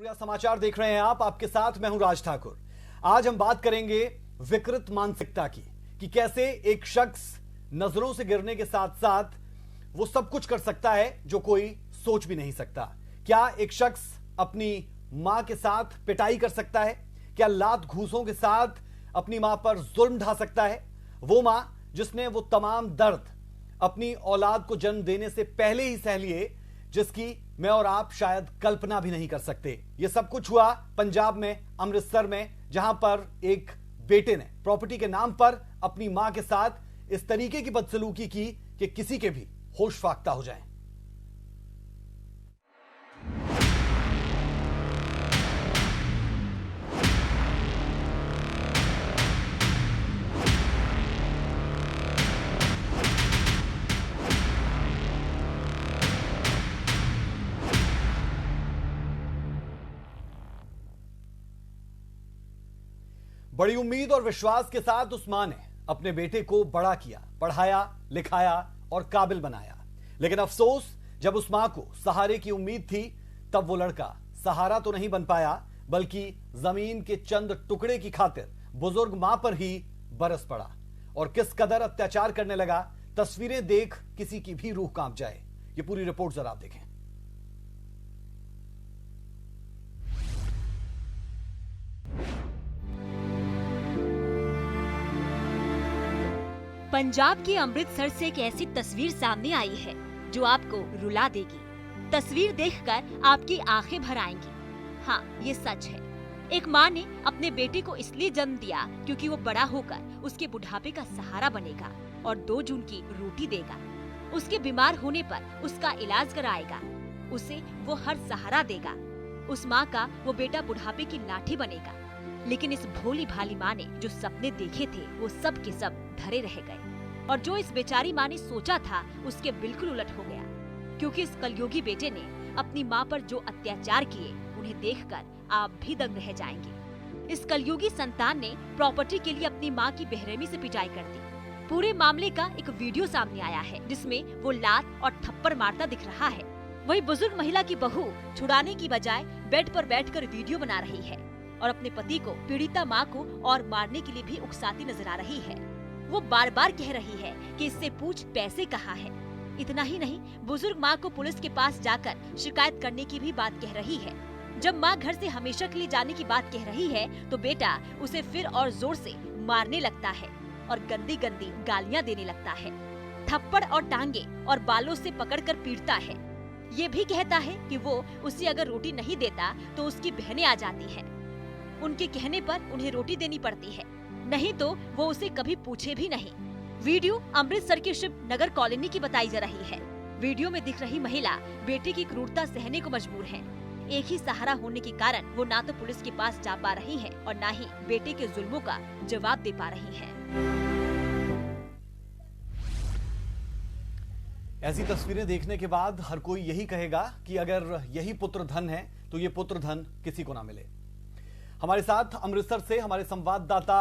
सूर्या समाचार देख रहे हैं आप, आपके साथ मैं हूं राज ठाकुर। आज हम बात करेंगे विकृत मानसिकता की कि कैसे एक शख्स नजरों से गिरने के साथ साथ वो सब कुछ कर सकता है जो कोई सोच भी नहीं सकता। क्या एक शख्स अपनी मां के साथ पिटाई कर सकता है? क्या लात घूसों के साथ अपनी मां पर जुल्म ढा सकता है? वो मां जिसने वो तमाम दर्द अपनी औलाद को जन्म देने से पहले ही सह लिए, जिसकी मैं और आप शायद कल्पना भी नहीं कर सकते। यह सब कुछ हुआ पंजाब में, अमृतसर में, जहां पर एक बेटे ने प्रॉपर्टी के नाम पर अपनी मां के साथ इस तरीके की बदसलूकी की कि किसी के भी होश फाख्ता हो जाएं। बड़ी उम्मीद और विश्वास के साथ उस मां ने अपने बेटे को बड़ा किया, पढ़ाया, लिखाया और काबिल बनाया। लेकिन अफसोस, जब उस मां को सहारे की उम्मीद थी, तब वो लड़का सहारा तो नहीं बन पाया, बल्कि जमीन के चंद टुकड़े की खातिर बुजुर्ग मां पर ही बरस पड़ा और किस कदर अत्याचार करने लगा, तस्वीरें देख किसी की भी रूह कांप जाए। ये पूरी रिपोर्ट जरा आप देखें। पंजाब के अमृतसर से एक ऐसी तस्वीर सामने आई है जो आपको रुला देगी। तस्वीर देखकर आपकी आंखें भर आएंगी। हाँ, ये सच है। एक माँ ने अपने बेटे को इसलिए जन्म दिया क्योंकि वो बड़ा होकर उसके बुढ़ापे का सहारा बनेगा और 2 जून की रोटी देगा। उसके बीमार होने पर उसका इलाज कराएगा, उसे वो हर सहारा देगा। उस माँ का वो बेटा बुढ़ापे की लाठी बनेगा। लेकिन इस भोली भाली माँ ने जो सपने देखे थे वो सब के सब धरे रह गए और जो इस बेचारी माँ ने सोचा था उसके बिल्कुल उलट हो गया, क्योंकि इस कलयुगी बेटे ने अपनी माँ पर जो अत्याचार किए उन्हें देखकर आप भी दंग रह जाएंगे। इस कलयुगी संतान ने प्रॉपर्टी के लिए अपनी माँ की बेरहमी से पिटाई कर दी। पूरे मामले का एक वीडियो सामने आया है जिसमें वो लात और थप्पड़ मारता दिख रहा है। वही बुजुर्ग महिला की बहू छुड़ाने की बजाय बेड पर बैठकर वीडियो बना रही है और अपने पति को पीड़िता माँ को और मारने के लिए भी उकसाती नजर आ रही है। वो बार बार कह रही है कि इससे पूछ पैसे कहाँ है। इतना ही नहीं, बुजुर्ग माँ को पुलिस के पास जाकर शिकायत करने की भी बात कह रही है। जब माँ घर से हमेशा के लिए जाने की बात कह रही है तो बेटा उसे फिर और जोर से मारने लगता है और गंदी गंदी गालियाँ देने लगता है। थप्पड़ और टांगे और बालों से पकड़कर पीटता है। ये भी कहता है कि वो उसे अगर रोटी नहीं देता तो उसकी बहनें आ जाती हैं। उनके कहने पर उन्हें रोटी देनी पड़ती है, नहीं तो वो उसे कभी पूछे भी नहीं। वीडियो अमृतसर की शिव नगर कॉलोनी की बताई जा रही है। वीडियो में दिख रही महिला बेटे की क्रूरता सहने को मजबूर है। एक ही सहारा होने के कारण वो ना तो पुलिस के पास जा पा रही है और ना ही बेटे के जुल्मों का जवाब दे पा रही है। ऐसी तस्वीरें देखने के बाद हर कोई यही कहेगा कि अगर यही पुत्र धन है तो ये पुत्र धन किसी को ना मिले। हमारे साथ अमृतसर से हमारे संवाददाता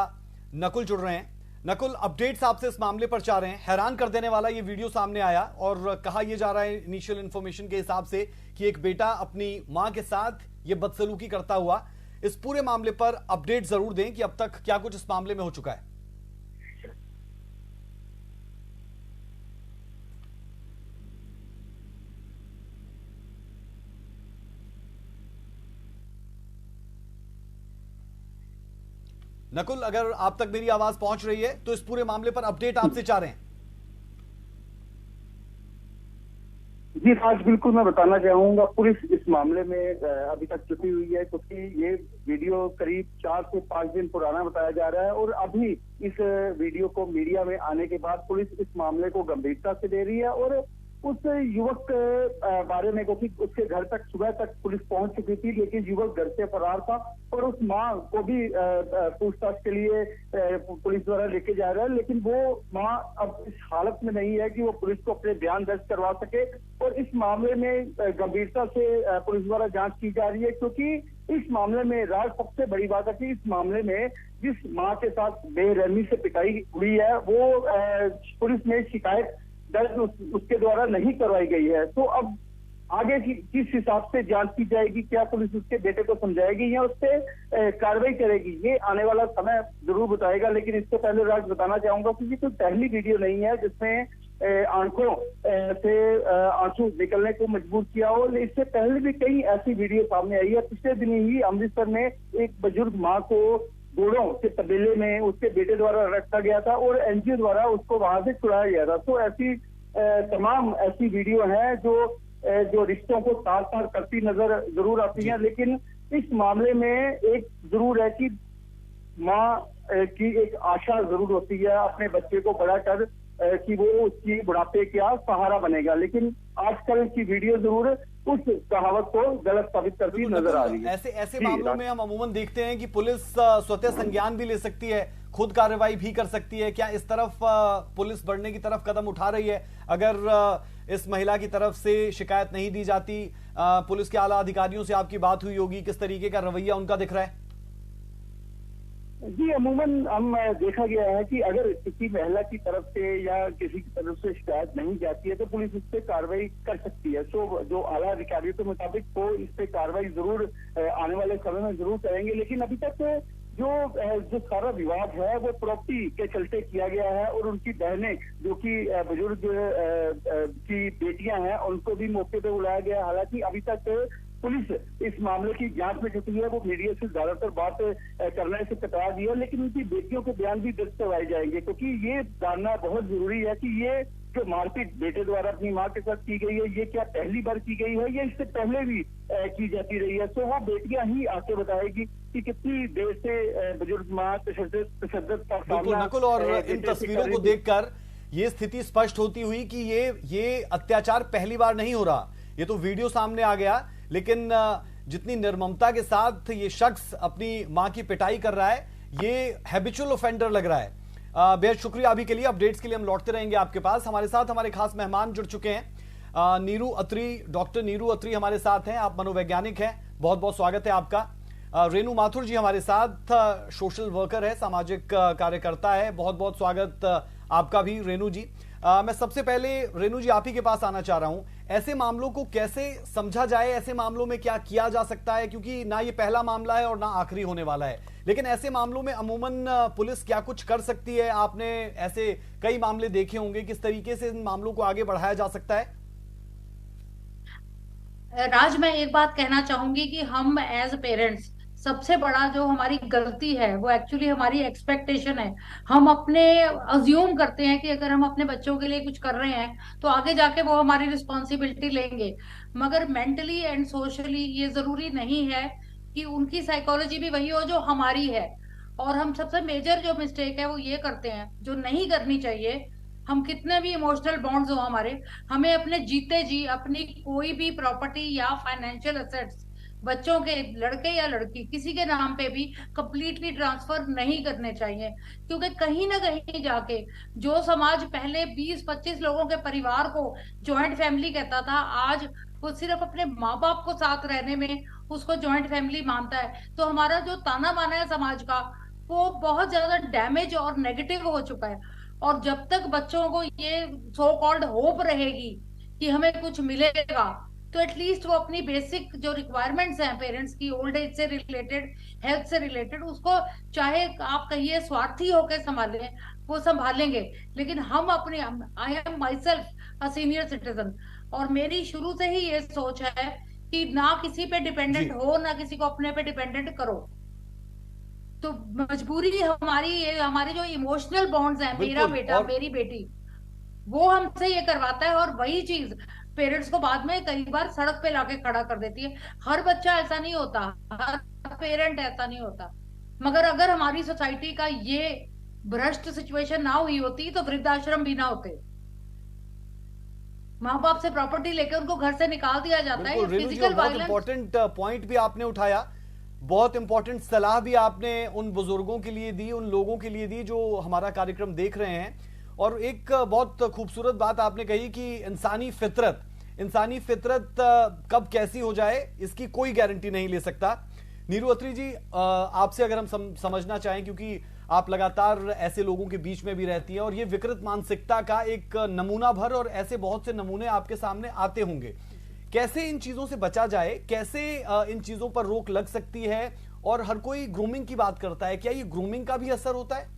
नकुल जुड़ रहे हैं। नकुल, अपडेट्स आपसे इस मामले पर चाह रहे हैं। हैरान कर देने वाला ये वीडियो सामने आया और कहा यह जा रहा है इनिशियल इंफॉर्मेशन के हिसाब से कि एक बेटा अपनी मां के साथ ये बदसलूकी करता हुआ। इस पूरे मामले पर अपडेट जरूर दें कि अब तक क्या कुछ इस मामले में हो चुका है। नकुल, अगर आप तक मेरी आवाज पहुंच रही है तो इस पूरे मामले पर अपडेट आपसे चाह रहे हैं। जी राज, बिल्कुल मैं बताना चाहूंगा। पुलिस इस मामले में अभी तक छुपी हुई है क्योंकि ये वीडियो करीब 4 से 5 दिन पुराना बताया जा रहा है और अभी इस वीडियो को मीडिया में आने के बाद पुलिस इस मामले को गंभीरता से ले रही है और उस युवक के बारे में, क्योंकि उसके घर तक सुबह तक पुलिस पहुंच चुकी थी, लेकिन युवक घर से फरार था और उस मां को भी पूछताछ के लिए पुलिस द्वारा लेके जा रहा है। लेकिन वो मां अब इस हालत में नहीं है कि वो पुलिस को अपने बयान दर्ज करवा सके और इस मामले में गंभीरता से पुलिस द्वारा जांच की जा रही है, क्योंकि इस मामले में राज सबसे बड़ी बात है कि इस मामले में जिस मां के साथ बेरहमी से पिटाई हुई है वो पुलिस में शिकायत दर्ज उसके द्वारा नहीं करवाई गई है। तो अब आगे की किस हिसाब से जांच की जाएगी, क्या पुलिस उसके बेटे को समझाएगी या उस पर कार्रवाई करेगी, ये आने वाला समय जरूर बताएगा। लेकिन इससे पहले राज बताना चाहूंगा कि ये कोई पहली वीडियो नहीं है जिसमें आंखों से आंसू निकलने को मजबूर किया हो। इससे पहले भी कई ऐसी वीडियो सामने आई है। पिछले दिन ही अमृतसर में एक बुजुर्ग माँ को घोड़ों के तबेले में उसके बेटे द्वारा रखा गया था और एनजीओ द्वारा उसको वहां से छुड़ाया गया था। तो ऐसी तमाम ऐसी वीडियो हैं जो रिश्तों को तार तार करती नजर जरूर आती हैं। लेकिन इस मामले में एक जरूर है कि माँ की एक आशा जरूर होती है अपने बच्चे को बड़ा कर कि वो उसकी बुढ़ापे का सहारा बनेगा। लेकिन आजकल की वीडियो जरूर उस कहावत को गलत साबित करती नजर आ रही है। ऐसे मामलों में हम अमूमन देखते हैं कि पुलिस स्वतः संज्ञान भी ले सकती है, खुद कार्रवाई भी कर सकती है। क्या इस तरफ पुलिस बढ़ने की तरफ कदम उठा रही है? अगर इस महिला की तरफ से शिकायत नहीं दी जाती, पुलिस के आला अधिकारियों से आपकी बात हुई होगी, किस तरीके का रवैया उनका दिख रहा है? जी, अमूमन हम देखा गया है कि अगर किसी महिला की तरफ से या किसी की तरफ से शिकायत नहीं जाती है तो पुलिस इस पे कार्रवाई कर सकती है। तो जो आला अधिकारियों के मुताबिक वो इस पे कार्रवाई जरूर आने वाले समय में जरूर करेंगे। लेकिन अभी तक जो सारा विवाद है वो प्रॉपर्टी के चलते किया गया है और उनकी बहनें जो कि बुजुर्ग की बेटियां हैं उनको भी मौके पे बुलाया गया। हालांकि अभी तक पुलिस इस मामले की जांच में जुटी है, वो मीडिया से ज्यादातर बात करने से कतरा दी है। लेकिन उनकी बेटियों के बयान भी दर्ज करवाए जाएंगे क्योंकि ये जानना बहुत जरूरी है कि ये जो मारपीट बेटे द्वारा अपनी मां के साथ की गई है ये क्या पहली बार की गई है या इससे पहले भी की जाती रही है। तो वो बेटियां ही आके बताएगी कि कितनी देर से बुजुर्ग मां तशद्दुद का सामना। बिल्कुल, और इन तस्वीरों को देखकर ये स्थिति स्पष्ट होती हुई कि ये अत्याचार पहली बार नहीं हो रहा। ये तो वीडियो सामने आ गया, लेकिन जितनी निर्ममता के साथ ये शख्स अपनी मां की पिटाई कर रहा है, ये हैबिचुअल ऑफेंडर लग रहा है। बेहद शुक्रिया अभी के लिए, अपडेट्स के लिए हम लौटते रहेंगे आपके पास। हमारे साथ हमारे खास मेहमान जुड़ चुके हैं। नीरू अत्री, डॉक्टर नीरू अत्री हमारे साथ हैं। आप मनोवैज्ञानिक हैं, बहुत बहुत स्वागत है आपका। रेणु माथुर जी हमारे साथ सोशल वर्कर है, सामाजिक कार्यकर्ता है, बहुत बहुत स्वागत आपका भी रेणु जी। मैं सबसे पहले रेणु जी आप ही के पास आना चाह रहा हूं, ऐसे मामलों को कैसे समझा जाए, ऐसे मामलों में क्या किया जा सकता है, क्योंकि ना ये पहला मामला है और ना आखिरी होने वाला है। लेकिन ऐसे मामलों में अमूमन पुलिस क्या कुछ कर सकती है? आपने ऐसे कई मामले देखे होंगे, किस तरीके से इन मामलों को आगे बढ़ाया जा सकता है? राज, मैं एक बात कहना चाहूंगी कि हम एज पेरेंट्स सबसे बड़ा जो हमारी गलती है वो एक्चुअली हमारी एक्सपेक्टेशन है। हम अपने अज्यूम करते हैं कि अगर हम अपने बच्चों के लिए कुछ कर रहे हैं तो आगे जाके वो हमारी रिस्पॉन्सिबिलिटी लेंगे, मगर मेंटली एंड सोशली ये जरूरी नहीं है कि उनकी साइकोलॉजी भी वही हो जो हमारी है। और हम सबसे मेजर जो मिस्टेक है वो ये करते हैं जो नहीं करनी चाहिए। हम कितने भी इमोशनल बॉन्ड्स हो हमारे, हमें अपने जीते जी अपनी कोई भी प्रॉपर्टी या फाइनेंशियल एसेट्स बच्चों के, लड़के या लड़की, किसी के नाम पे भी कंप्लीटली ट्रांसफर नहीं करने चाहिए। क्योंकि कहीं ना कहीं जाके जो समाज पहले 20-25 लोगों के परिवार को जॉइंट फैमिली कहता था, आज वो सिर्फ अपने माँ बाप को साथ रहने में उसको जॉइंट फैमिली मानता है। तो हमारा जो ताना माना है समाज का वो बहुत ज्यादा डैमेज और नेगेटिव हो चुका है। और जब तक बच्चों को ये सो कॉल्ड होप रहेगी कि हमें कुछ मिलेगा, तो एटलीस्ट वो अपनी बेसिक जो रिक्वायरमेंट्स हैं पेरेंट्स की, ओल्ड एज से रिलेटेड, हेल्थ से रिलेटेड, उसको चाहे आप कहिए स्वार्थी होकर संभालें, वो संभालेंगे। लेकिन हम अपने, I am my self a senior citizen, और मेरी शुरू से ही ये सोच है कि ना किसी पे डिपेंडेंट हो, ना किसी को अपने पे डिपेंडेंट करो। तो मजबूरी हमारी, ये हमारे जो इमोशनल बॉन्ड्स हैं, मेरा बेटा मेरी बेटी, वो हमसे ये करवाता है। और वही चीज पेरेंट्स को बाद में कई बार सड़क पे लाके खड़ा कर देती है। हर बच्चा ऐसा नहीं होता, हर पेरेंट ऐसा नहीं होता, मगर अगर हमारी सोसाइटी का ये भ्रष्ट सिचुएशन ना हुई होती तो वृद्धाश्रम भी ना होते। माँ बाप से प्रॉपर्टी लेकर उनको घर से निकाल दिया जाता है। फिजिकल वायलेंस, इंपॉर्टेंट पॉइंट भी आपने उठाया, बहुत इंपॉर्टेंट सलाह भी आपने उन बुजुर्गों के लिए दी, उन लोगों के लिए दी जो हमारा कार्यक्रम देख रहे हैं। और एक बहुत खूबसूरत बात आपने कही कि इंसानी फितरत कब कैसी हो जाए इसकी कोई गारंटी नहीं ले सकता। नीरू अत्री जी, आपसे अगर हम समझना चाहें, क्योंकि आप लगातार ऐसे लोगों के बीच में भी रहती हैं और ये विकृत मानसिकता का एक नमूना भर और ऐसे बहुत से नमूने आपके सामने आते होंगे, कैसे इन चीजों से बचा जाए, कैसे इन चीजों पर रोक लग सकती है? और हर कोई ग्रूमिंग की बात करता है, क्या ये ग्रूमिंग का भी असर होता है?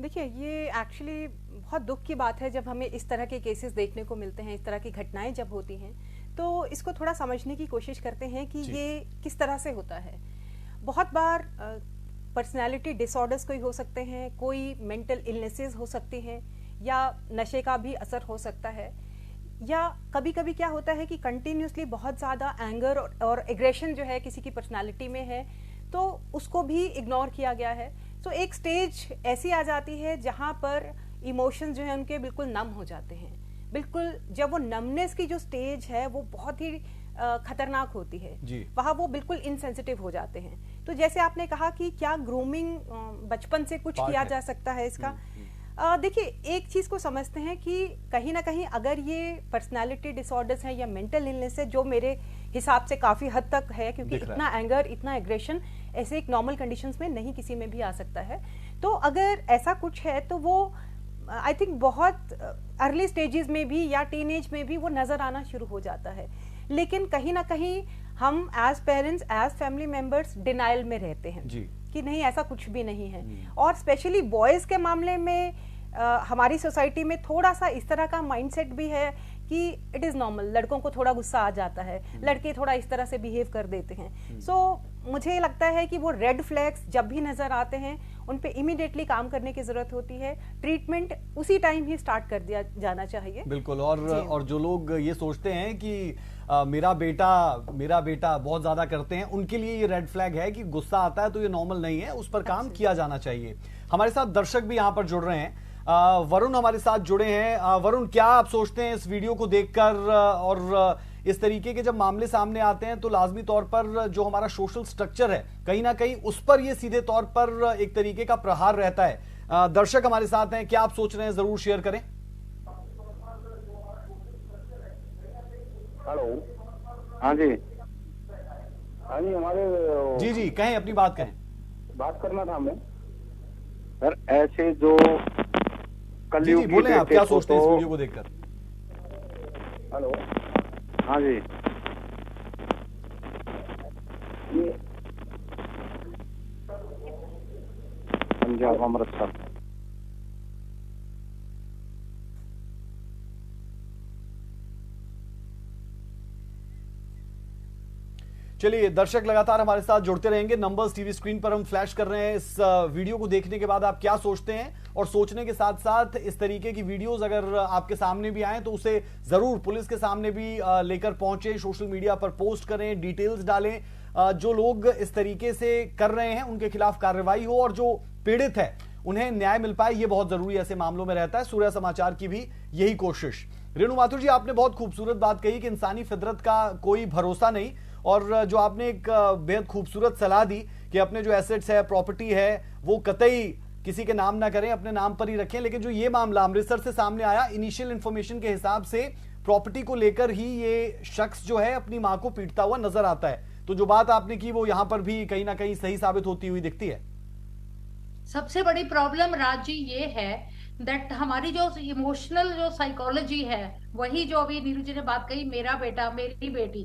देखिए, ये एक्चुअली बहुत दुख की बात है जब हमें इस तरह के केसेस देखने को मिलते हैं, इस तरह की घटनाएं जब होती हैं, तो इसको थोड़ा समझने की कोशिश करते हैं कि ये किस तरह से होता है। बहुत बार पर्सनैलिटी डिसऑर्डर्स कोई हो सकते हैं, कोई मेंटल इलनेसेस हो सकती हैं, या नशे का भी असर हो सकता है, या कभी कभी क्या होता है कि कंटिन्यूसली बहुत ज़्यादा एंगर और एग्रेशन जो है किसी की पर्सनैलिटी में है, तो उसको भी इग्नोर किया गया है। तो एक स्टेज ऐसी आ जाती है जहाँ पर इमोशंस जो है उनके बिल्कुल नम हो जाते हैं। बिल्कुल जब वो नमनेस की जो स्टेज है वो बहुत ही खतरनाक होती है, वहाँ वो बिल्कुल इनसेंसिटिव हो जाते हैं। तो जैसे आपने कहा कि क्या ग्रूमिंग बचपन से कुछ किया जा सकता है इसका, देखिए एक चीज को समझते हैं कि कहीं ना कहीं अगर ये पर्सनालिटी डिसऑर्डर्स हैं या मेंटल इलनेस है, जो मेरे हिसाब से काफी हद तक है, क्योंकि इतना एंगर, इतना एग्रेशन ऐसे एक नॉर्मल कंडीशंस में नहीं किसी में भी आ सकता है। तो अगर ऐसा कुछ है तो वो आई थिंक बहुत अर्ली स्टेजेस में भी या टीनेज में भी वो नजर आना शुरू हो जाता है। लेकिन कहीं ना कहीं हम as parents, as family members denial में रहते हैं कि नहीं, ऐसा कुछ भी नहीं है। और स्पेशली बॉयज के मामले में हमारी सोसाइटी में थोड़ा सा इस तरह का माइंडसेट भी है कि इट इज नॉर्मल, लड़कों को थोड़ा गुस्सा आ जाता है, लड़के थोड़ा इस तरह से बिहेव कर देते हैं। सो मुझे लगता है कि वो रेड फ्लैग्स जब भी नजर आते हैं उन पे इमीडिएटली काम करने की जरूरत होती है। ट्रीटमेंट उसी टाइम ही स्टार्ट कर दिया जाना चाहिए। बिल्कुल। और जो लोग ये सोचते हैं कि मेरा बेटा बहुत ज्यादा करते हैं, उनके लिए ये रेड फ्लैग है कि गुस्सा आता है तो ये नॉर्मल नहीं है, उस पर काम किया जाना चाहिए। हमारे साथ दर्शक भी यहाँ पर जुड़ रहे हैं। वरुण हमारे साथ जुड़े हैं। वरुण, क्या आप सोचते हैं इस वीडियो को देखकर, और इस तरीके के जब मामले सामने आते हैं तो लाजमी तौर पर जो हमारा सोशल स्ट्रक्चर है कहीं ना कहीं उस पर ये सीधे तौर पर एक तरीके का प्रहार रहता है। दर्शक हमारे साथ हैं, क्या आप सोच रहे हैं, जरूर शेयर करें। हेलो, हाँ जी, हाँ जी, हमारे जी कहें, अपनी बात कहें। बात करना था हमें सर, ऐसे जो जी बोले, आप क्या सोचते हैं इस वीडियो को देखकर? हेलो, हाँ जी, पंजाब अमृतसर। चलिए, दर्शक लगातार हमारे साथ जुड़ते रहेंगे। नंबर्स टीवी स्क्रीन पर हम फ्लैश कर रहे हैं। इस वीडियो को देखने के बाद आप क्या सोचते हैं, और सोचने के साथ साथ इस तरीके की वीडियोस अगर आपके सामने भी आए तो उसे जरूर पुलिस के सामने भी लेकर पहुंचे, सोशल मीडिया पर पोस्ट करें, डिटेल्स डालें। जो लोग इस तरीके से कर रहे हैं उनके खिलाफ कार्रवाई हो, और जो पीड़ित है उन्हें न्याय मिल पाए, ये बहुत जरूरी ऐसे मामलों में रहता है। सूर्य समाचार की भी यही कोशिश। रेणु माथुर जी, आपने बहुत खूबसूरत बात कही कि इंसानी फितरत का कोई भरोसा नहीं, और जो आपने एक बेहद खूबसूरत सलाह दी कि अपने जो एसेट्स है, प्रॉपर्टी है, वो कतई किसी के नाम ना करें, अपने नाम पर ही रखें। लेकिन जो ये मामला अमृतसर से सामने आया, इनिशियल इंफॉर्मेशन के हिसाब से प्रॉपर्टी को लेकर ही ये शख्स जो है अपनी मां को पीटता हुआ नजर आता है। तो जो बात आपने की वो यहां पर भी कहीं ना कहीं सही साबित होती हुई दिखती है। सबसे बड़ी प्रॉब्लम राज जी ये है दैट हमारी जो इमोशनल जो साइकोलॉजी है, वही जो अभी नीरू जी ने बात कही, मेरा बेटा, मेरी बेटी,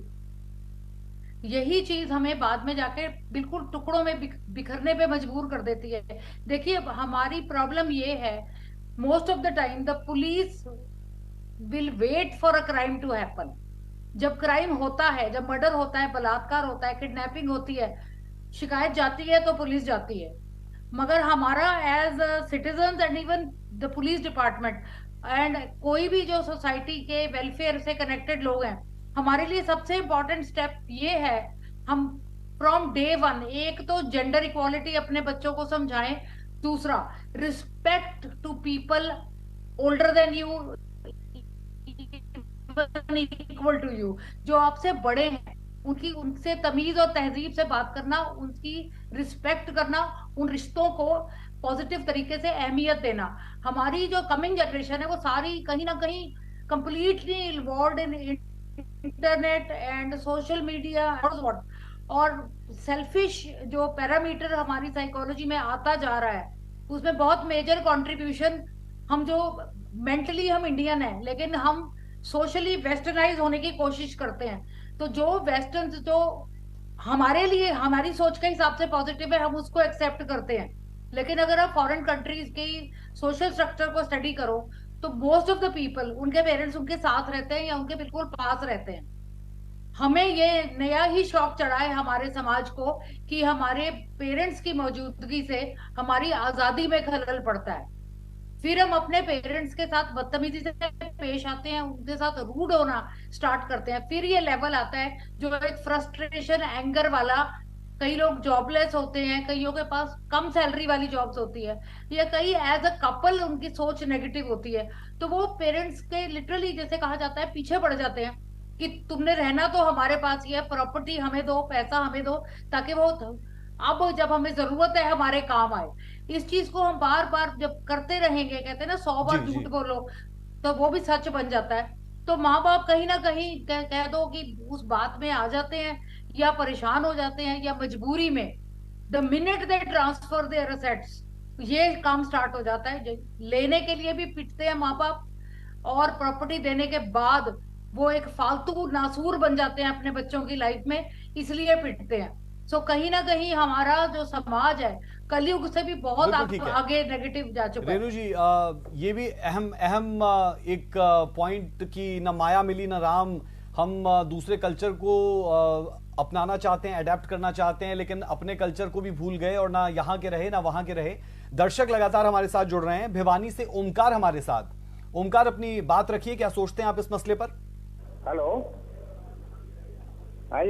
यही चीज हमें बाद में जाके बिल्कुल टुकड़ों में बिखरने पे मजबूर कर देती है। देखिए, हमारी प्रॉब्लम ये है, most of the time the police will wait for a crime to happen. जब क्राइम होता है, जब मर्डर होता है, बलात्कार होता है, किडनैपिंग होती है, शिकायत जाती है तो पुलिस जाती है। मगर हमारा as citizen and even the police department and कोई भी जो सोसाइटी के वेलफेयर से कनेक्टेड लोग हैं, हमारे लिए सबसे इंपॉर्टेंट स्टेप ये है, हम फ्रॉम डे वन एक तो जेंडर इक्वालिटी अपने बच्चों को समझाएं, दूसरा respect to people older than you, equal to you, जो आपसे बड़े हैं उनसे तमीज और तहजीब से बात करना, उनकी रिस्पेक्ट करना, उन रिश्तों को पॉजिटिव तरीके से अहमियत देना। हमारी जो कमिंग जनरेशन है वो सारी कहीं ना कहीं completely involve in internet and social media और सेल्फिश जो पैरामीटर हमारी साइकोलॉजी में आता जा रहा है, उसमें बहुत मेजर कंट्रीब्यूशन, हम जो मेंटली हम इंडियन है लेकिन हम सोशली वेस्टर्नाइज होने की कोशिश करते हैं। तो जो वेस्टर्न जो हमारे लिए हमारी सोच के हिसाब से पॉजिटिव है, हम उसको एक्सेप्ट करते हैं। लेकिन अगर आप फॉरेन कंट्रीज की सोशल स्ट्रक्चर को स्टडी करो तो मोस्ट ऑफ द पीपल, उनके पेरेंट्स उनके साथ रहते हैं या उनके बिल्कुल पास रहते हैं। हमें ये नया ही शौक चढ़ा है हमारे समाज को कि हमारे पेरेंट्स की मौजूदगी से हमारी आजादी में खलल पड़ता है। फिर हम अपने पेरेंट्स के साथ बदतमीजी से पेश आते हैं, उनके साथ रूड होना स्टार्ट करते हैं। फिर ये लेवल आता है जो एक फ्रस्ट्रेशन, एंगर वाला। कई लोग जॉबलेस होते हैं, कईयों के पास कम सैलरी वाली जॉब्स होती है, या कई एज अ कपल उनकी सोच नेगेटिव होती है। तो वो पेरेंट्स के लिटरली, जैसे कहा जाता है, पीछे पड़ जाते हैं कि तुमने रहना तो हमारे पास ही है, प्रॉपर्टी हमें दो, पैसा हमें दो, ताकि वो अब जब हमें जरूरत है हमारे काम आए। इस चीज को हम बार बार जब करते रहेंगे, कहते हैं ना 100 बार जी, झूठ जी। बोलो तो वो भी सच बन जाता है। तो माँ बाप कहीं ना कहीं कह दो कि उस बात में आ जाते हैं, या परेशान हो जाते हैं, या मजबूरी में the minute they transfer their assets, ये काम स्टार्ट हो जाता है। लेने के लिए भी पिटते हैं माँ बाप, और प्रॉपर्टी देने के बाद वो एक फालतू नासूर बन जाते हैं अपने बच्चों की लाइफ में, इसलिए पिटते हैं। सो कहीं ना कहीं हमारा जो समाज है कलयुग से भी बहुत बिल्कुल ठीक है। आगे नेगेटिव जा चुका है। रेणु जी, ये भी अहम अहम एक पॉइंट कि न माया मिली न राम। हम दूसरे कल्चर को अपनाना चाहते हैं, अडेप्ट करना चाहते हैं, लेकिन अपने कल्चर को भी भूल गए और ना यहाँ के रहे ना वहां के रहे। दर्शक लगातार हमारे साथ जुड़ रहे हैं। भिवानी से ओमकार हमारे साथ। ओमकार, अपनी बात रखिए, क्या सोचते हैं आप इस मसले पर? हेलो, हाँ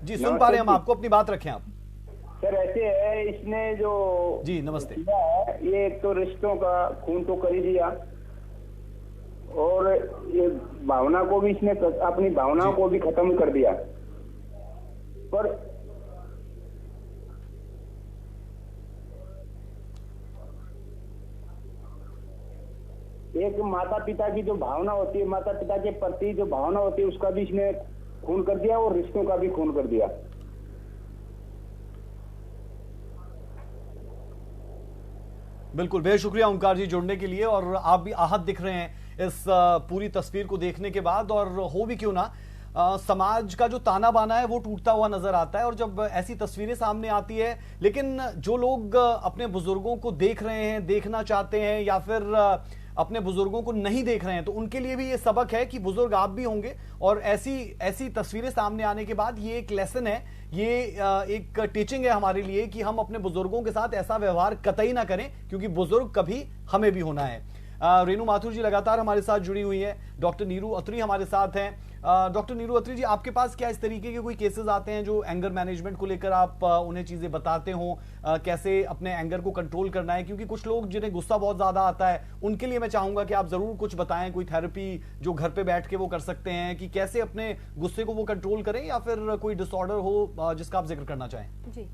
जी, सुन पा रहे हैं हम आपको, अपनी बात रखें आप। सर, ऐसे है, इसने जो जी, नमस्ते। किया है, ये एक तो रिश्तों का खून तो कर ही दिया, और ये भावना को भी इसने, अपनी भावनाओं को भी खत्म कर दिया। पर एक माता पिता की जो भावना होती है, माता पिता के प्रति जो भावना होती है, उसका भी इसने खून कर दिया, और रिश्तों का भी खून कर दिया। बिल्कुल, बेहद शुक्रिया ओमकार जी जुड़ने के लिए। और आप भी आहत दिख रहे हैं इस पूरी तस्वीर को देखने के बाद। और हो भी क्यों ना, समाज का जो ताना बाना है वो टूटता हुआ नजर आता है। और जब ऐसी तस्वीरें सामने आती है, लेकिन जो लोग अपने बुजुर्गों को देख रहे हैं, देखना चाहते हैं, या फिर अपने बुजुर्गों को नहीं देख रहे हैं, तो उनके लिए भी ये सबक है कि बुजुर्ग आप भी होंगे। और ऐसी तस्वीरें सामने आने के बाद ये एक लेसन है, ये एक टीचिंग है हमारे लिए कि हम अपने बुजुर्गों के साथ ऐसा व्यवहार कतई ना करें, क्योंकि बुजुर्ग कभी हमें भी होना है। रेणु माथुर जी लगातार हमारे साथ जुड़ी हुई है। डॉक्टर नीरू अत्री हमारे साथ हैं। डॉक्टर नीरू अत्री जी, आपके पास क्या इस तरीके के कोई केसेस आते हैं जो एंगर मैनेजमेंट को लेकर आप उन्हें चीजें बताते हो, कैसे अपने एंगर को कंट्रोल करना है? क्योंकि कुछ लोग जिन्हें गुस्सा बहुत ज्यादा आता है, उनके लिए मैं चाहूंगा कि आप जरूर कुछ बताएं, कोई थेरेपी जो घर पे बैठ के वो कर सकते हैं, कि कैसे अपने गुस्से को वो कंट्रोल करें, या फिर कोई डिसऑर्डर हो जिसका आप जिक्र करना चाहें। जी,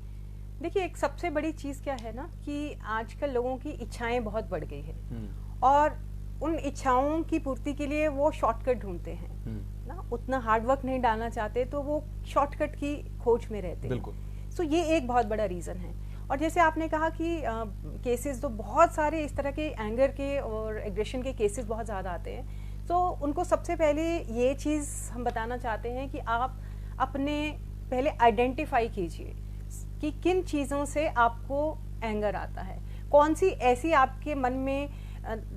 देखिए, एक सबसे बड़ी चीज क्या है ना कि आजकल लोगों की इच्छाएं बहुत बढ़ गई है, और उन इच्छाओं की पूर्ति के लिए वो शॉर्टकट ढूंढते हैं ना, उतना हार्डवर्क नहीं डालना चाहते, तो वो शॉर्टकट की खोज में रहते हैं। सो ये एक बहुत बड़ा रीजन है। और जैसे आपने कहा कि केसेस तो बहुत सारे इस तरह के एंगर के और एग्रेशन के केसेस बहुत ज़्यादा आते हैं, तो उनको सबसे पहले ये चीज़ हम बताना चाहते हैं कि आप अपने पहले आइडेंटिफाई कीजिए कि किन चीज़ों से आपको एंगर आता है, कौन सी ऐसी आपके मन में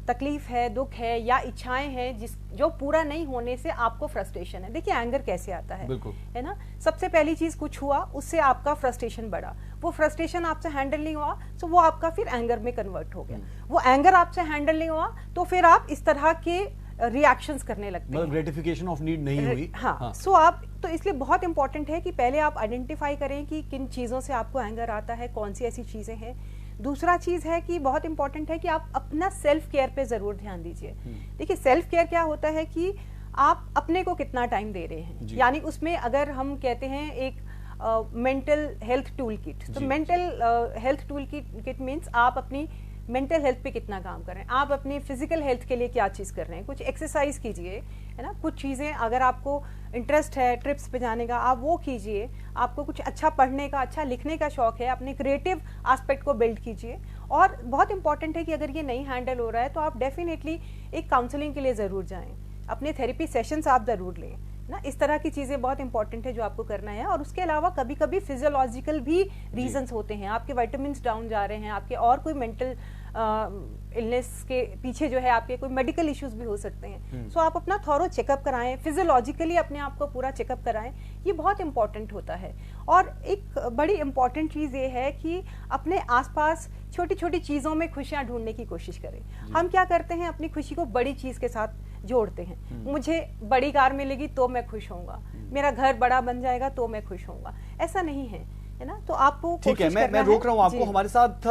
तकलीफ है, दुख है, या इच्छाएं हैं जो पूरा नहीं होने से आपको फ्रस्ट्रेशन है। देखिए, एंगर कैसे आता है ना, सबसे पहली चीज कुछ हुआ, उससे आपका फ्रस्ट्रेशन बढ़ा, वो फ्रस्ट्रेशन आपसे हैंडल नहीं हुआ, तो वो आपका फिर एंगर में कन्वर्ट हो गया। वो एंगर आपसे हैंडल नहीं हुआ, तो फिर आप इस तरह के रिएक्शंस करने लगते हैं, ग्रेटिफिकेशन ऑफ नीड नहीं हुई। हाँ। सो आप, तो इसलिए बहुत इंपॉर्टेंट है कि पहले आप आइडेंटिफाई करें कि किन चीजों से आपको एंगर आता है, कौन सी ऐसी चीजें हैं। दूसरा चीज है कि बहुत इंपॉर्टेंट है कि आप अपना सेल्फ केयर पे जरूर ध्यान दीजिए। देखिए, सेल्फ केयर क्या होता है कि आप अपने को कितना टाइम दे रहे हैं, यानी उसमें अगर हम कहते हैं एक मेंटल हेल्थ टूल किट, तो mental health tool kit means आप अपनी मेंटल हेल्थ पे कितना काम कर रहे हैं, आप अपनी फिजिकल हेल्थ के लिए क्या चीज़ कर रहे हैं, कुछ एक्सरसाइज कीजिए, है ना, कुछ चीज़ें अगर आपको इंटरेस्ट है ट्रिप्स पे जाने का आप वो कीजिए, आपको कुछ अच्छा पढ़ने का अच्छा लिखने का शौक है अपने क्रिएटिव एस्पेक्ट को बिल्ड कीजिए। और बहुत इंपॉर्टेंट है कि अगर ये नहीं हैंडल हो रहा है तो आप डेफिनेटली एक काउंसलिंग के लिए ज़रूर जाएं, अपने थेरेपी सेशंस आप ज़रूर लें ना। इस तरह की चीज़ें बहुत इंपॉर्टेंट है जो आपको करना है। और उसके अलावा कभी कभी फिजियोलॉजिकल भी रीजंस होते हैं, आपके विटामिन्स डाउन जा रहे हैं, आपके और कोई मेंटल इलनेस के पीछे जो है आपके कोई मेडिकल इश्यूज भी हो सकते हैं। सो आप अपना थॉरो चेकअप कराएं, फिजियोलॉजिकली अपने आप को पूरा चेकअप कराएं, ये बहुत इंपॉर्टेंट होता है। और एक बड़ी इंपॉर्टेंट चीज़ ये है कि अपने आसपास छोटी छोटी चीज़ों में खुशियां ढूंढने की कोशिश करें। हम क्या करते हैं, अपनी खुशी को बड़ी चीज़ के साथ जोड़ते हैं, मुझे बड़ी कार मिलेगी तो मैं खुश होऊंगा, मेरा घर बड़ा बन जाएगा तो मैं खुश होऊंगा, ऐसा नहीं है, है ना। तो आपको ठीक है, मैं रोक रहा हूं आपको। हमारे साथ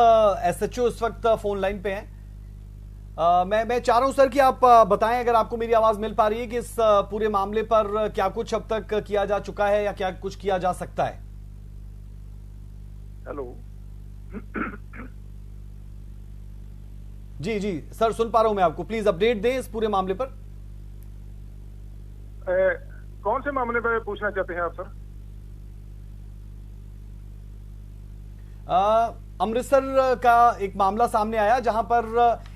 एसएचओ इस वक्त फोन लाइन पे हैं। मैं चाह रहा हूं सर कि आप बताएं अगर आपको मेरी आवाज मिल पा रही है कि इस पूरे मामले पर क्या कुछ अब तक किया जा चुका है या क्या कुछ किया जा सकता है। हेलो जी सर, सुन पा रहा हूं मैं आपको, प्लीज अपडेट दें इस पूरे मामले पर। कौन से मामले पर पूछना चाहते हैं आप सर? अमृतसर का एक मामला सामने आया जहां पर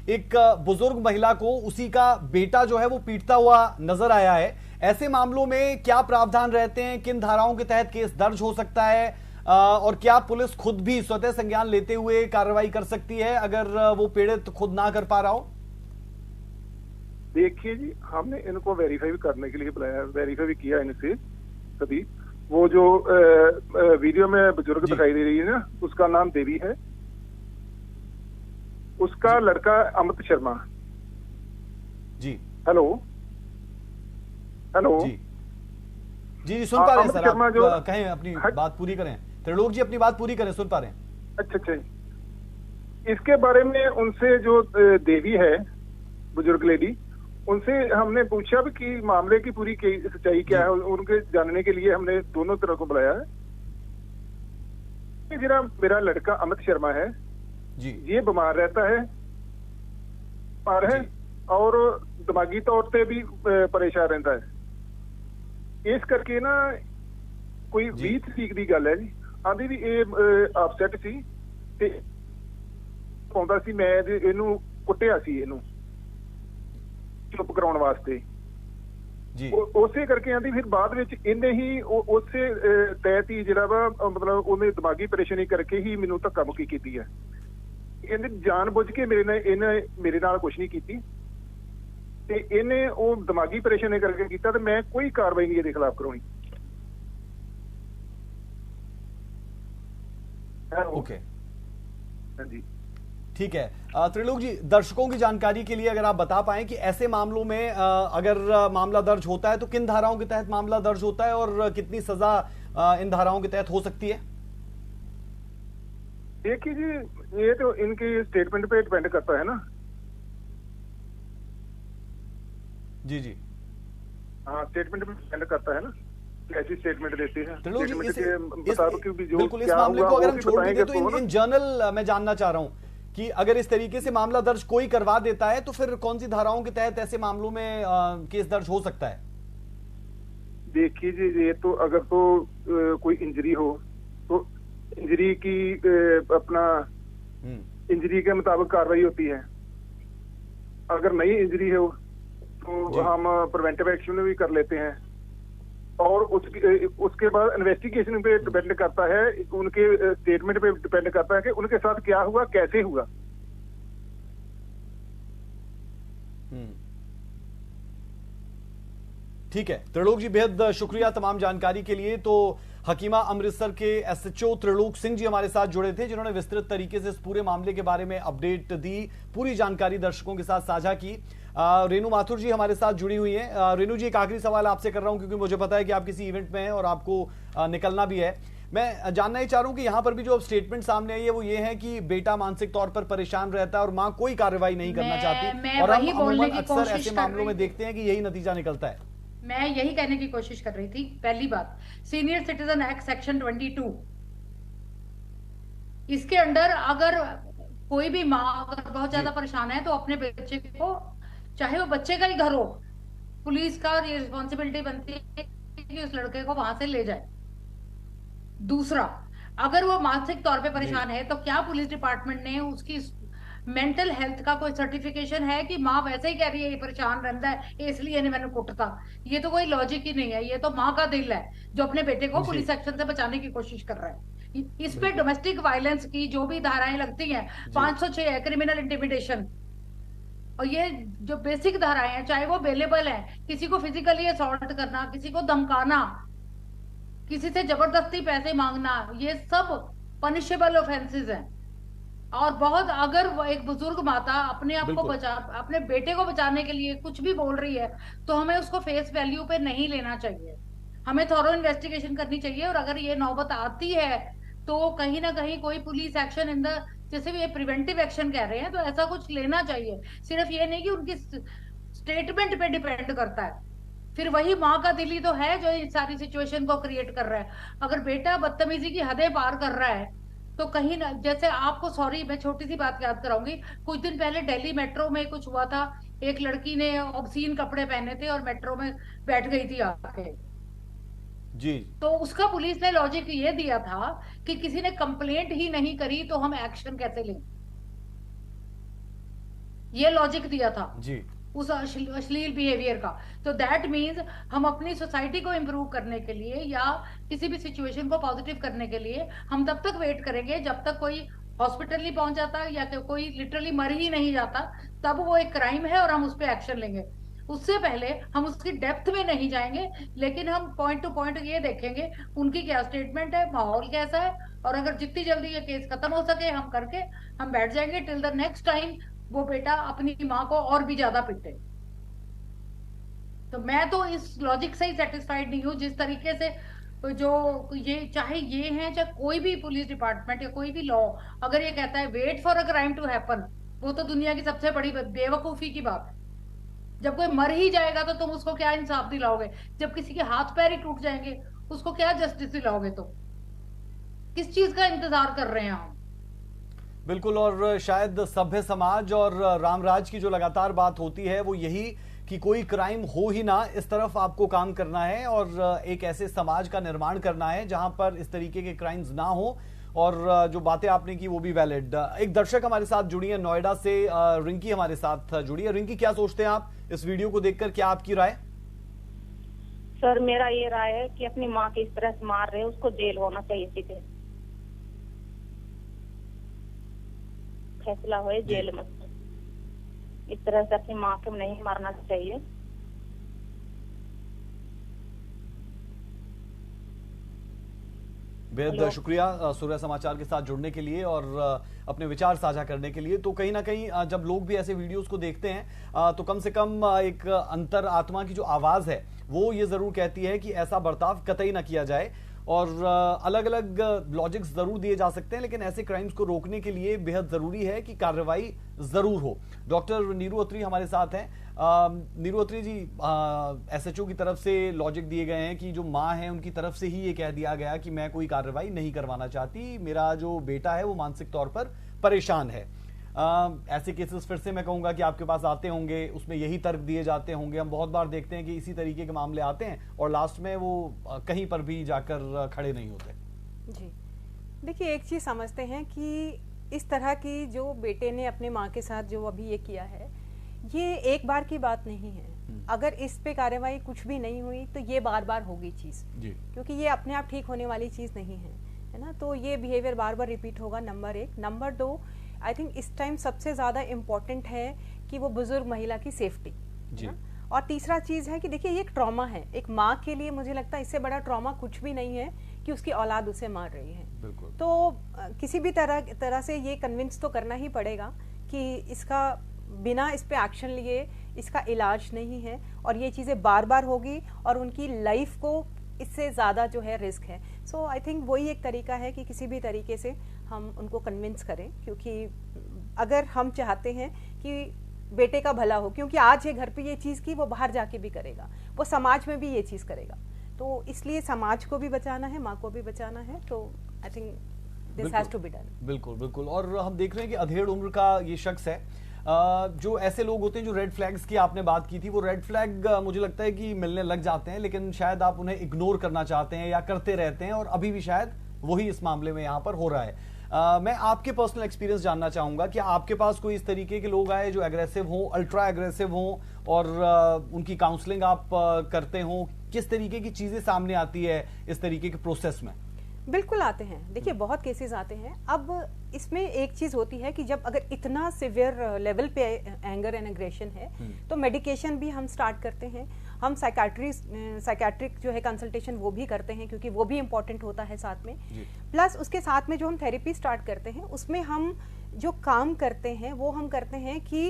एक बुजुर्ग महिला को उसी का बेटा जो है वो पीटता हुआ नजर आया है। ऐसे मामलों में क्या प्रावधान रहते हैं, किन धाराओं के तहत केस दर्ज हो सकता है, और क्या पुलिस खुद भी स्वतः संज्ञान लेते हुए कार्रवाई कर सकती है अगर वो पीड़ित खुद ना कर पा रहा हो? देखिए जी, हमने इनको वेरीफाई भी करने के लिए बुलाया, वेरीफाई भी किया इनसे सभी। वो जो वीडियो में बुजुर्ग दिखाई दे रही है ना, उसका नाम देवी है, उसका लड़का अमित शर्मा। जी हेलो जी सुन पा रहे हैं सर, शर्मा आप जो कहें अपनी बात पूरी करें। त्रिलोक जी अपनी बात पूरी करें, सुन पा रहे हैं। अच्छा, इसके बारे में उनसे जो देवी है बुजुर्ग लेडी, उनसे हमने पूछा भी कि मामले की पूरी सच्चाई क्या है। उनके जानने के लिए हमने दोनों तरह को बुलाया है। जरा मेरा लड़का अमित शर्मा है जी, ये बीमार रहता है और दिमागी तौर पे भी परेशान रहता है। इस करके ना कोई 20 तरीक की गल है जी, आंधी भी ये अपसेट सी ते पाਉਂਦਾ ਸੀ, मैं ਇਹਨੂੰ ਕੁੱਟਿਆ ਸੀ ਇਹਨੂੰ चुप कराने वास्ते जी। उसे करके आंदी फिर बाद विच इन्ने ही उसे तहत ही जिहड़ा वा मतलब उन्हें दिमागी परेशानी करके ही मैनू धक्का मुक्की कीती है। इन्हें जानबुझ के मेरे नाल कुछ नहीं कीती ते इन्हें वो दिमागी परेशानी करके कीता ते मैं कोई कार्रवाई नहीं इहदे खिलाफ करवाई। ओके, हाँ जी, ठीक है। त्रिलोक जी, दर्शकों की जानकारी के लिए अगर आप बता पाएं कि ऐसे मामलों में अगर मामला दर्ज होता है तो किन धाराओं के तहत मामला दर्ज होता है और कितनी सजा इन धाराओं के तहत हो सकती है? देखिए जी, ये तो इनके स्टेटमेंट पे डिपेंड करता है ना। जी हाँ, स्टेटमेंट पे डिपेंड करता है ना, कैसी स्टेटमेंट देते हैं। त्रिलोक जी, जो बिल्कुल इस मामले को अगर हम छोड़ देंगे तो इन जनरल मैं जानना चाह रहा हूं कि अगर इस तरीके से मामला दर्ज कोई करवा देता है तो फिर कौन सी धाराओं के तहत ऐसे मामलों में केस दर्ज हो सकता है? देखिए जी, ये तो अगर तो कोई इंजरी हो तो इंजरी की अपना इंजरी के मुताबिक कार्रवाई होती है। अगर नई इंजरी हो तो हम प्रिवेंटिव एक्शन भी कर लेते हैं। और उसके बाद इन्वेस्टिगेशन पे डिपेंड करता है, उनके स्टेटमेंट पे डिपेंड करता है कि उनके साथ क्या हुआ, कैसे हुआ। ठीक है त्रिलोक जी, बेहद शुक्रिया तमाम जानकारी के लिए। तो हकीमा अमृतसर के एसएचओ त्रिलोक सिंह जी हमारे साथ जुड़े थे, जिन्होंने विस्तृत तरीके से इस पूरे मामले के बारे में अपडेट दी, पूरी जानकारी दर्शकों के साथ साझा की। रेनू माथुर जी हमारे साथ जुड़ी हुई हैं। रेनू जी, एक आखिरी सवाल आपसे कर रहा हूं क्योंकि मुझे पता है कि आप किसी इवेंट में हैं और आपको निकलना भी है। मैं जानना ही चाह रहा हूं कि यहां पर भी जो स्टेटमेंट सामने आई है वो ये है कि बेटा मानसिक तौर पर परेशान रहता है और मां कोई कार्रवाई नहीं करना चाहती, और हम अमूमन अक्सर ऐसे मामलों में देखते हैं कि यही नतीजा निकलता है। मैं यही कहने की कोशिश कर रही थी। पहली बात, सीनियर सिटीजन एक्ट सेक्शन 22, इसके अंडर अगर कोई भी माँ अगर बहुत ज्यादा परेशान है तो अपने बच्चे को, चाहे वो बच्चे का ही घर हो, पुलिस का ये रिस्पॉन्सिबिलिटी बनती है कि उस लड़के को वहां से ले जाए। दूसरा, अगर वो मानसिक तौर पे परेशान है तो क्या पुलिस डिपार्टमेंट ने उसकी मेंटल हेल्थ का कोई सर्टिफिकेशन है कि माँ वैसे ही कह रही है ये परेशान रहता है इसलिए नहीं मैंने कुटता? ये तो कोई लॉजिक ही नहीं है। ये तो माँ का दिल है जो अपने बेटे को पुलिस एक्शन से बचाने की कोशिश कर रहा है। इस पे डोमेस्टिक वायलेंस की जो भी धाराएं लगती हैं, 506 है क्रिमिनल इंटिमिडेशन, और ये जो बेसिक धाराएं हैं चाहे वो अवेलेबल है, किसी को फिजिकली असॉल्ट करना, किसी को धमकाना, किसी से जबरदस्ती पैसे मांगना, ये सब पनिशेबल ऑफेंसेस हैं। और बहुत, अगर वो एक बुजुर्ग माता अपने आप को अपने बेटे को बचाने के लिए कुछ भी बोल रही है तो हमें उसको फेस वैल्यू पे नहीं लेना चाहिए, हमें थॉरो इन्वेस्टिगेशन करनी चाहिए। और अगर ये नौबत आती है तो कहीं ना कहीं कोई पुलिस एक्शन इन द, जैसे भी ये प्रिवेंटिव एक्शन कह रहे हैं, तो ऐसा कुछ लेना चाहिए। सिर्फ ये नहीं कि उनकी स्टेटमेंट पे डिपेंड करता है, फिर वही माँ का दिल ही तो है जो इस सारी सिचुएशन को क्रिएट कर रहा है। अगर बेटा बदतमीजी की हदें पार कर रहा है तो कहीं ना, जैसे आपको, सॉरी मैं छोटी सी बात याद कराऊंगी, कुछ दिन पहले दिल्ली मेट्रो में कुछ हुआ था, एक लड़की ने ऑब्सीन कपड़े पहने थे और मेट्रो में बैठ गई थी आके जी। तो उसका पुलिस ने लॉजिक ये दिया था कि किसी ने कंप्लेंट ही नहीं करी तो हम एक्शन कैसे लें, ये लॉजिक दिया था जी उस अश्लील बिहेवियर का। तो दैट मीन्स हम अपनी सोसाइटी को इम्प्रूव करने के लिए या किसी भी सिचुएशन को पॉजिटिव करने के लिए हम तब तक वेट करेंगे जब तक कोई हॉस्पिटल नहीं पहुंच जाता या कोई लिटरली मर ही नहीं जाता, तब वो एक क्राइम है और हम उस पर एक्शन लेंगे। उससे पहले हम उसकी डेप्थ में नहीं जाएंगे, लेकिन हम पॉइंट टू पॉइंट ये देखेंगे उनकी क्या स्टेटमेंट है, माहौल कैसा है, और अगर जितनी जल्दी ये केस खत्म हो सके हम करके हम बैठ जाएंगे टिल द नेक्स्ट टाइम वो बेटा अपनी माँ को और भी ज्यादा पिटे। तो मैं तो इस लॉजिक से ही सेटिस्फाइड नहीं हूँ जिस तरीके से जो ये, चाहे ये है चाहे कोई भी पुलिस डिपार्टमेंट या कोई भी लॉ, अगर ये कहता है wait for a crime to happen, वो तो दुनिया की सबसे बड़ी बेवकूफी की बात है। जब कोई मर ही जाएगा तो तुम उसको क्या इंसाफ दिलाओगे? जब किसी के हाथ पैर ही टूट जाएंगे उसको क्या जस्टिस दिलाओगे? तो किस चीज का इंतजार कर रहे हैं हम? बिल्कुल। और शायद सभ्य समाज और रामराज की जो लगातार बात होती है वो यही कि कोई क्राइम हो ही ना, इस तरफ आपको काम करना है और एक ऐसे समाज का निर्माण करना है जहां पर इस तरीके के क्राइम्स ना हो। और जो बातें आपने की वो भी वैलिड। एक दर्शक हमारे साथ जुड़ी है नोएडा से, रिंकी हमारे साथ जुड़ी है। रिंकी, क्या सोचते हैं आप इस वीडियो को देखकर, क्या आपकी राय? सर मेरा ये राय है कि अपनी माँ के इस तरह से मार रहे हैं उसको जेल होना चाहिए, सीधे फैसला हो जेल में। इस तरह से अपनी माँ को नहीं मारना चाहिए। बेहद शुक्रिया सूर्य समाचार के साथ जुड़ने के लिए और अपने विचार साझा करने के लिए। तो कहीं ना कहीं जब लोग भी ऐसे वीडियोस को देखते हैं तो कम से कम एक अंतर आत्मा की जो आवाज है वो ये जरूर कहती है कि ऐसा बर्ताव कतई ना किया जाए। और अलग अलग लॉजिक्स जरूर दिए जा सकते हैं, लेकिन ऐसे क्राइम्स को रोकने के लिए बेहद जरूरी है कि कार्रवाई जरूर हो। डॉक्टर नीरू अत्री हमारे साथ हैं। नीरू अत्री जी, एसएचओ की तरफ से लॉजिक दिए गए हैं कि जो माँ है उनकी तरफ से ही ये कह दिया गया कि मैं कोई कार्रवाई नहीं करवाना चाहती, मेरा जो बेटा है वो मानसिक तौर पर परेशान है। ऐसे केसेस फिर से मैं कहूंगा कि आपके पास आते होंगे, उसमें यही तर्क दिए जाते होंगे। हम बहुत बार देखते हैं कि इसी तरीके के मामले आते हैं और लास्ट में वो कहीं पर भी जाकर खड़े नहीं होते। जी देखिए, एक चीज समझते हैं कि इस तरह की जो बेटे ने अपने माँ के साथ जो अभी ये किया है, ये एक बार की बात नहीं है। अगर इस पे कार्रवाई कुछ भी नहीं हुई तो ये बार बार होगी चीज, क्योंकि ये अपने आप ठीक होने वाली चीज नहीं है ना। तो ये बिहेवियर बार बार रिपीट होगा, नंबर एक। नंबर दो, आई थिंक इस टाइम सबसे ज्यादा इम्पोर्टेंट है कि वो बुजुर्ग महिला की सेफ्टी जी। और तीसरा चीज है कि देखिए ये एक ट्रॉमा है, एक माँ के लिए मुझे लगता है इससे बड़ा ट्रॉमा कुछ भी नहीं है कि उसकी औलाद उसे मार रही है। तो किसी भी तरह से ये कन्विंस तो करना ही पड़ेगा कि इसका बिना इस पे एक्शन लिए इसका इलाज नहीं है और ये चीजें बार बार होगी और उनकी लाइफ को इससे ज्यादा जो है रिस्क है। सो आई थिंक वही एक तरीका है कि किसी भी तरीके से हम उनको कन्विंस करें, क्योंकि अगर हम चाहते हैं कि बेटे का भला हो, क्योंकि आज ये घर पे ये चीज की वो बाहर जाके भी करेगा, वो समाज में भी ये चीज करेगा, तो इसलिए समाज को भी बचाना है, माँ को भी बचाना है। तो I think this has to be done. बिल्कुल बिल्कुल। और हम देख रहे हैं कि अधेड़ उम्र का ये शख्स है। जो ऐसे लोग होते हैं जो रेड फ्लैग्स की आपने बात की थी, वो रेड फ्लैग मुझे लगता है कि मिलने लग जाते हैं, लेकिन शायद आप उन्हें इग्नोर करना चाहते हैं या करते रहते हैं, और अभी भी शायद वही इस मामले में यहाँ पर हो रहा है। मैं आपके पर्सनल एक्सपीरियंस जानना चाहूंगा कि आपके पास कोई इस तरीके के लोग आए जो एग्रेसिव हों, अल्ट्रा एग्रेसिव हों, और उनकी काउंसलिंग आप करते हो, किस तरीके की चीजें सामने आती है इस तरीके के प्रोसेस में? बिल्कुल आते हैं, देखिए बहुत केसेस आते हैं। अब इसमें एक चीज होती है कि जब अगर इतना सिवियर लेवल पे एंगर एंड एग्रेशन है तो मेडिकेशन भी हम स्टार्ट करते हैं। हम साइकेट्रिक जो है कंसल्टेशन वो भी करते हैं, क्योंकि वो भी इम्पोर्टेंट होता है साथ में। प्लस उसके साथ में जो हम थेरेपी स्टार्ट करते हैं उसमें हम जो काम करते हैं वो हम करते हैं कि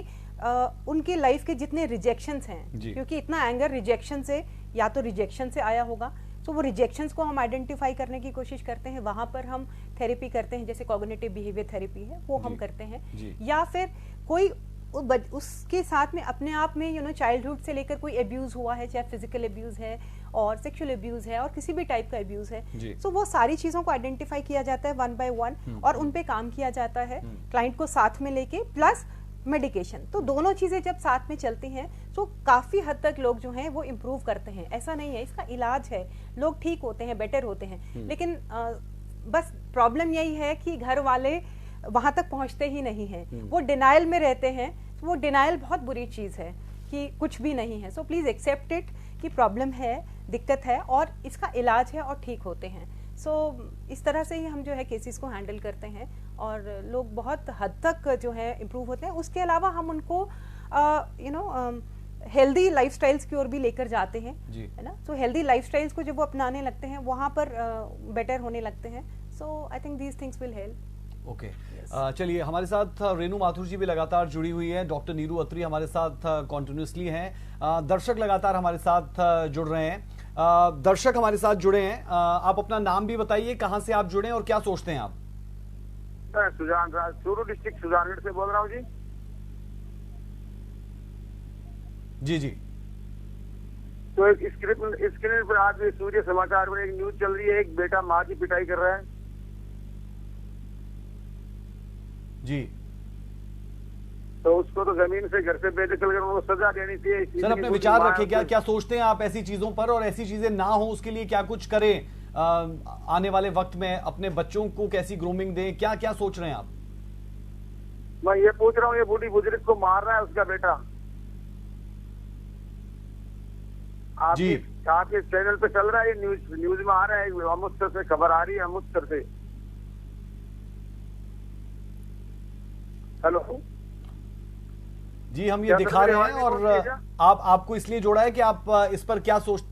उनकी लाइफ के जितने रिजेक्शंस हैं, क्योंकि इतना एंगर रिजेक्शन से, या तो रिजेक्शन से आया होगा, तो वो रिजेक्शंस को हम आइडेंटिफाई करने की कोशिश करते हैं, वहां पर हम थेरेपी करते हैं, जैसे कॉग्निटिव बिहेवियर थेरेपी है वो हम करते हैं। या फिर कोई उसके साथ में अपने आप में चाइल्डहुड से लेकर कोई अब्यूज हुआ है, चाहे फिजिकल अब्यूज है और सेक्सुअल अब्यूज है और किसी भी टाइप का अब्यूज है, तो वो सारी चीजों को आइडेंटिफाई किया जाता है 1 by 1 और उन पे काम किया जाता है क्लाइंट को साथ में लेके, प्लस मेडिकेशन। तो दोनों चीजें जब साथ में चलती हैं तो काफी हद तक लोग जो हैं वो इम्प्रूव करते हैं। ऐसा नहीं है, इसका इलाज है, लोग ठीक होते हैं, बेटर होते हैं, लेकिन बस प्रॉब्लम यही है कि घर वाले वहां तक पहुंचते ही नहीं है, वो डिनाइल में रहते हैं। तो वो डिनाइल बहुत बुरी चीज है कि कुछ भी नहीं है। सो प्लीज एक्सेप्ट इट कि प्रॉब्लम है, दिक्कत है और इसका इलाज है और ठीक होते हैं। सो इस तरह से ही हम जो है केसेस को हैंडल करते हैं और लोग बहुत हद तक जो है इम्प्रूव होते हैं। उसके अलावा हम उनको हेल्दी लाइफस्टाइल्स की ओर भी लेकर जाते हैं, है ना। सो हेल्दी लाइफस्टाइल्स को जब वो अपनाने लगते हैं वहां पर बेटर होने लगते हैं। So I think these things will help. Okay, चलिए हमारे साथ रेनू माथुर जी भी लगातार जुड़ी हुई है, डॉक्टर नीरू अत्री हमारे साथ कॉन्टिन्यूसली हैं, दर्शक लगातार हमारे साथ जुड़ रहे हैं। दर्शक हमारे साथ जुड़े हैं, आप अपना नाम भी बताइए, कहां से आप जुड़े हैं और क्या सोचते हैं आप? सुजान चूरू डिस्ट्रिक्ट सुजानगढ़ से बोल रहा हूँ जी। जी। तो स्क्रीन पर आज सूर्य समाचार में एक न्यूज चल रही है, एक बेटा माँ की पिटाई कर रहा है जी। तो उसको तो जमीन से घर से बेदखल कर उनको सजा देनी चाहिए। सर अपने विचार रखें, क्या सोचते हैं आप ऐसी चीजों पर, और ऐसी चीजें ना हो उसके लिए क्या कुछ करें आने वाले वक्त में, अपने बच्चों को कैसी ग्रूमिंग दें, क्या सोच रहे हैं आप? मैं ये पूछ रहा हूँ, ये बूढ़ी बुजुर्ग को मार रहा है उसका बेटा, आपके चैनल पे चल रहा है, ये न्यूज में आ रहा है, अमृतसर से खबर आ रही है, अमृतसर से। हेलो जी, हम ये दिखा रहे हैं और आपको इसलिए जोड़ा है कि आप इस पर क्या सोच।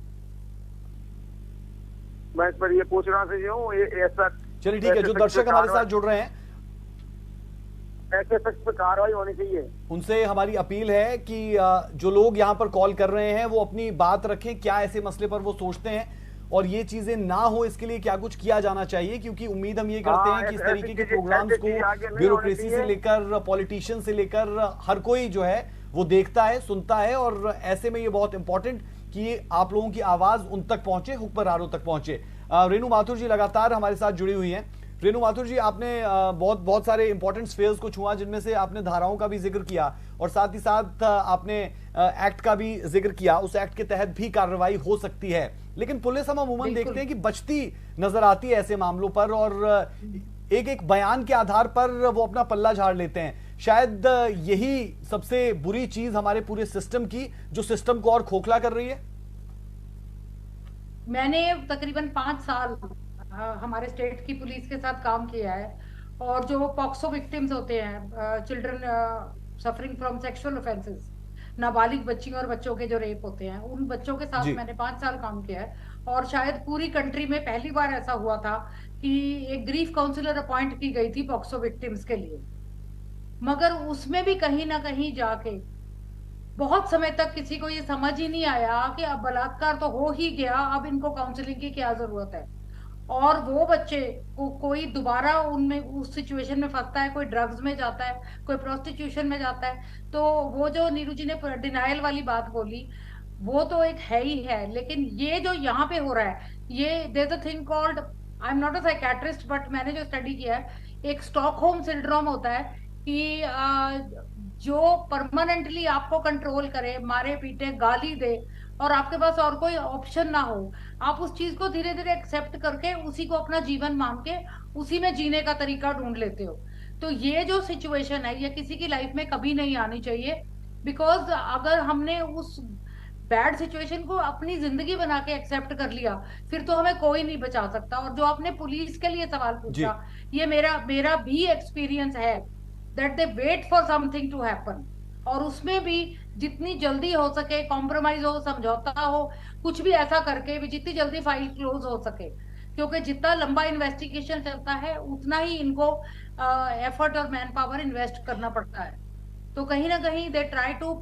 मैं इस पर ये पूछ रहा हूँ, ऐसा चलिए ठीक है, जो दर्शक हमारे साथ जुड़ रहे हैं ऐसे शख्स पर कार्रवाई होनी चाहिए। उनसे हमारी अपील है कि जो लोग यहाँ पर कॉल कर रहे हैं वो अपनी बात रखें, क्या ऐसे मसले पर वो सोचते हैं और ये चीजें ना हो इसके लिए क्या कुछ किया जाना चाहिए, क्योंकि उम्मीद हम ये करते हैं कि इस तरीके के प्रोग्राम्स को ब्यूरोक्रेसी से लेकर पॉलिटिशियन से लेकर हर कोई जो है वो देखता है, सुनता है, और ऐसे में ये बहुत इंपॉर्टेंट कि आप लोगों की आवाज उन तक पहुंचे, हुक्मरानों तक पहुंचे। रेनू माथुर जी लगातार हमारे साथ जुड़ी हुई हैं। रेनू माथुर जी, आपने बहुत सारे इंपॉर्टेंट स्फेयर्स को छुआ, जिनमें से आपने धाराओं का भी जिक्र किया और साथ ही साथ आपने एक्ट का भी जिक्र किया। उस एक्ट के तहत भी कार्रवाई हो सकती है, लेकिन पुलिस हम अमूमन देखते हैं कि बचती नजर आती है ऐसे मामलों पर, और एक बयान के आधार पर वो अपना पल्ला झाड़ लेते हैं। शायद यही सबसे बुरी चीज हमारे पूरे सिस्टम की, जो सिस्टम को और खोखला कर रही है। मैंने तकरीबन 5 साल हमारे स्टेट की पुलिस के साथ काम किया है, और जो पॉक्सो विक्टिम्स होते हैं, children suffering from sexual offences, नाबालिग बच्चियों और बच्चों के जो रेप होते हैं, उन बच्चों के साथ मैंने 5 साल काम किया है। और शायद पूरी कंट्री में पहली बार ऐसा हुआ था कि एक ग्रीफ काउंसलर अपॉइंट की गई थी पॉक्सो विक्टिम्स के लिए, मगर उसमें भी कहीं ना कहीं जाके बहुत समय तक किसी को ये समझ ही नहीं आया कि अब बलात्कार तो हो ही गया, अब इनको काउंसलिंग की क्या जरूरत है। और वो बच्चे को कोई दोबारा उनमें उस सिचुएशन में फंसता है, कोई ड्रग्स में जाता है, कोई प्रोस्टिट्यूशन में जाता है। तो वो जो नीरू जी ने डिनाइल वाली बात बोली, वो तो एक है ही है, लेकिन ये जो यहाँ पे हो रहा है, ये there is a thing called I am not a psychiatrist, but मैंने जो स्टडी किया है, एक स्टॉकहोम सिंड्रोम होता है कि जो परमानेंटली आपको कंट्रोल करे, मारे पीटे गाली दे, और आपके पास और कोई ऑप्शन ना हो, आप उस चीज को धीरे धीरे एक्सेप्ट करके उसी को अपना जीवन मान के उसी में जीने का तरीका ढूंढ लेते हो। तो ये जो सिचुएशन है ये किसी की लाइफ में कभी नहीं आनी चाहिए, बिकॉज अगर हमने उस बैड सिचुएशन को अपनी जिंदगी बना के एक्सेप्ट कर लिया, फिर तो हमें कोई नहीं बचा सकता। और जो आपने पुलिस के लिए सवाल पूछा, ये मेरा भी एक्सपीरियंस है that they wait for something to happen, और उसमें भी जितनी जल्दी हो सके कॉम्प्रोमाइज हो, समझौता हो, कुछ भी ऐसा करके भी जितनी जल्दी फाइल क्लोज हो सके, क्योंकि जितना लंबा इन्वेस्टिगेशन चलता है उतना ही इनको एफर्ट और मैन पावर इन्वेस्ट करना पड़ता है। तो कहीं ना कहीं they try to,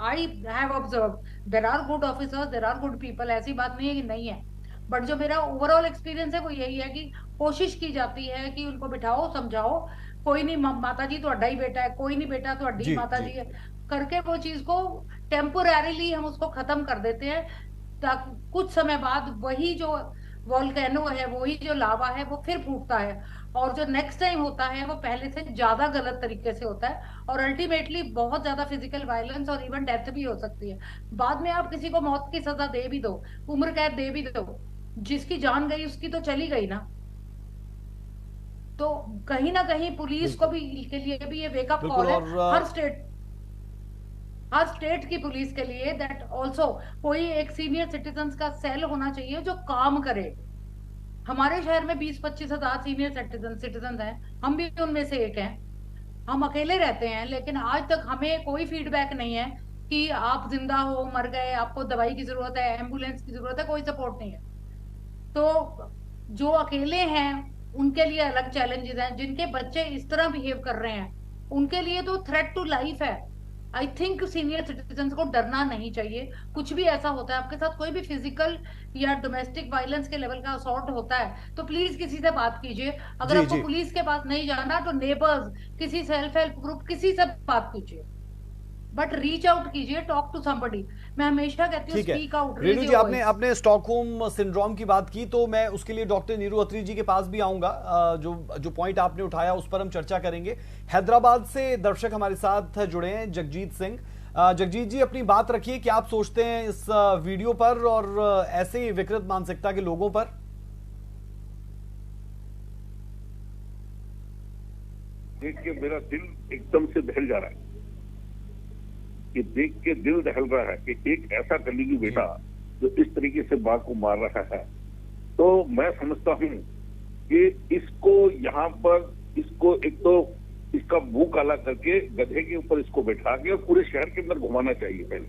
I have observe, there are good officers, there are good people, ऐसी बात नहीं है कि नहीं है, बट जो मेरा ओवरऑल एक्सपीरियंस है वो यही है कि कोशिश की जाती है कि उनको बिठाओ, समझाओ, कोई नहीं माता जी ਤੁਹਾਡਾ ही बेटा है, कोई नहीं बेटा ਤੁਹਾਡੀ माता जी है, करके वो चीज को टेम्पोररीली हम उसको खत्म कर देते हैं, ताकि कुछ समय बाद वही जो वोल्केनो है, वही जो लावा है वो फिर फूटता है, और जो नेक्स्ट टाइम होता है वो पहले से ज्यादा गलत तरीके से होता है, और अल्टीमेटली बहुत ज्यादा फिजिकल वायलेंस और इवन डेथ भी हो सकती है। बाद में आप किसी को मौत की सजा दे भी दो, उम्र कैद दे भी दो, जिसकी जान गई उसकी तो चली गई ना। तो कहीं ना कहीं पुलिस को भी के लिए भी ये वेकअप कॉल है, हर स्टेट की पुलिस के लिए, दैट ऑल्सो कोई एक सीनियर सिटीजन का सेल होना चाहिए जो काम करे। हमारे शहर में 20-25 हजार सीनियर सिटीजन हैं, हम भी उनमें से एक हैं, हम अकेले रहते हैं, लेकिन आज तक हमें कोई फीडबैक नहीं है कि आप जिंदा हो, मर गए, आपको दवाई की जरूरत है, एम्बुलेंस की जरूरत है, कोई सपोर्ट नहीं है। तो जो अकेले हैं उनके लिए अलग चैलेंजेस हैं, जिनके बच्चे इस तरह बिहेव कर रहे हैं उनके लिए तो थ्रेट टू लाइफ है। आई थिंक सीनियर सिटीजन को डरना नहीं चाहिए। कुछ भी ऐसा होता है आपके साथ, कोई भी फिजिकल या डोमेस्टिक वायलेंस के लेवल का असॉल्ट होता है, तो प्लीज किसी से बात कीजिए। अगर आपको पुलिस के पास नहीं जाना तो नेबर्स, किसी सेल्फ हेल्प ग्रुप, किसी से बात कीजिए, बट रीच आउट कीजिए, टॉक टू समबडी। मैं हमेशा कहती हूँ स्पीक आउट। रेणु जी, आपने स्टॉकहोम सिंड्रोम की बात की, तो मैं उसके लिए डॉक्टर नीरू अत्री जी के पास भी आऊंगा। जो पॉइंट आपने उठाया उस पर हम चर्चा करेंगे। हैदराबाद से दर्शक हमारे साथ जुड़े हैं, जगजीत सिंह। जगजीत जी, अपनी बात रखिए, क्या आप सोचते हैं इस वीडियो पर और ऐसे ही विकृत मानसिकता के लोगों पर? देख के मेरा दिल एकदम से दहल जा रहा है, कि देख के दिल दहल रहा है कि एक ऐसा कलीगी बेटा जो इस तरीके से मां को मार रहा है। तो मैं समझता हूं कि इसको यहाँ पर, इसको एक तो इसका मुंह काला करके गधे के ऊपर इसको बैठा के और पूरे शहर के अंदर घुमाना चाहिए पहले,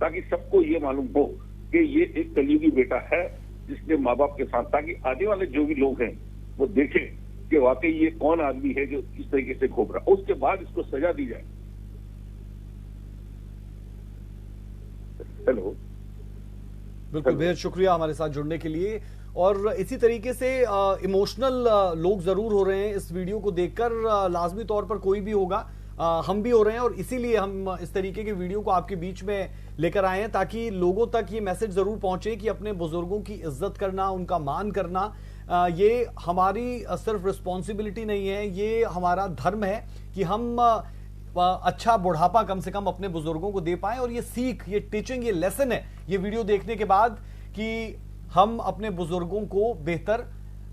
ताकि सबको ये मालूम हो कि ये एक कलीगी बेटा है जिसने माँ बाप के साथ, ताकि आने वाले जो भी लोग हैं वो देखें कि वाकई ये कौन आदमी है जो इस तरीके से घूम रहा, उसके बाद इसको सजा दी जाए। हेलो, बिल्कुल, बेहद शुक्रिया हमारे साथ जुड़ने के लिए। और इसी तरीके से इमोशनल लोग जरूर हो रहे हैं इस वीडियो को देखकर, लाजमी तौर पर कोई भी होगा, हम भी हो रहे हैं, और इसीलिए हम इस तरीके के वीडियो को आपके बीच में लेकर आए हैं, ताकि लोगों तक ये मैसेज जरूर पहुंचे कि अपने बुजुर्गों की इज्जत करना, उनका मान करना, ये हमारी सिर्फ रिस्पॉन्सिबिलिटी नहीं है, ये हमारा धर्म है कि हम अच्छा बुढ़ापा कम से कम अपने बुजुर्गों को दे पाएं। और ये सीख, ये टीचिंग, ये लेसन है ये वीडियो देखने के बाद, कि हम अपने बुजुर्गों को बेहतर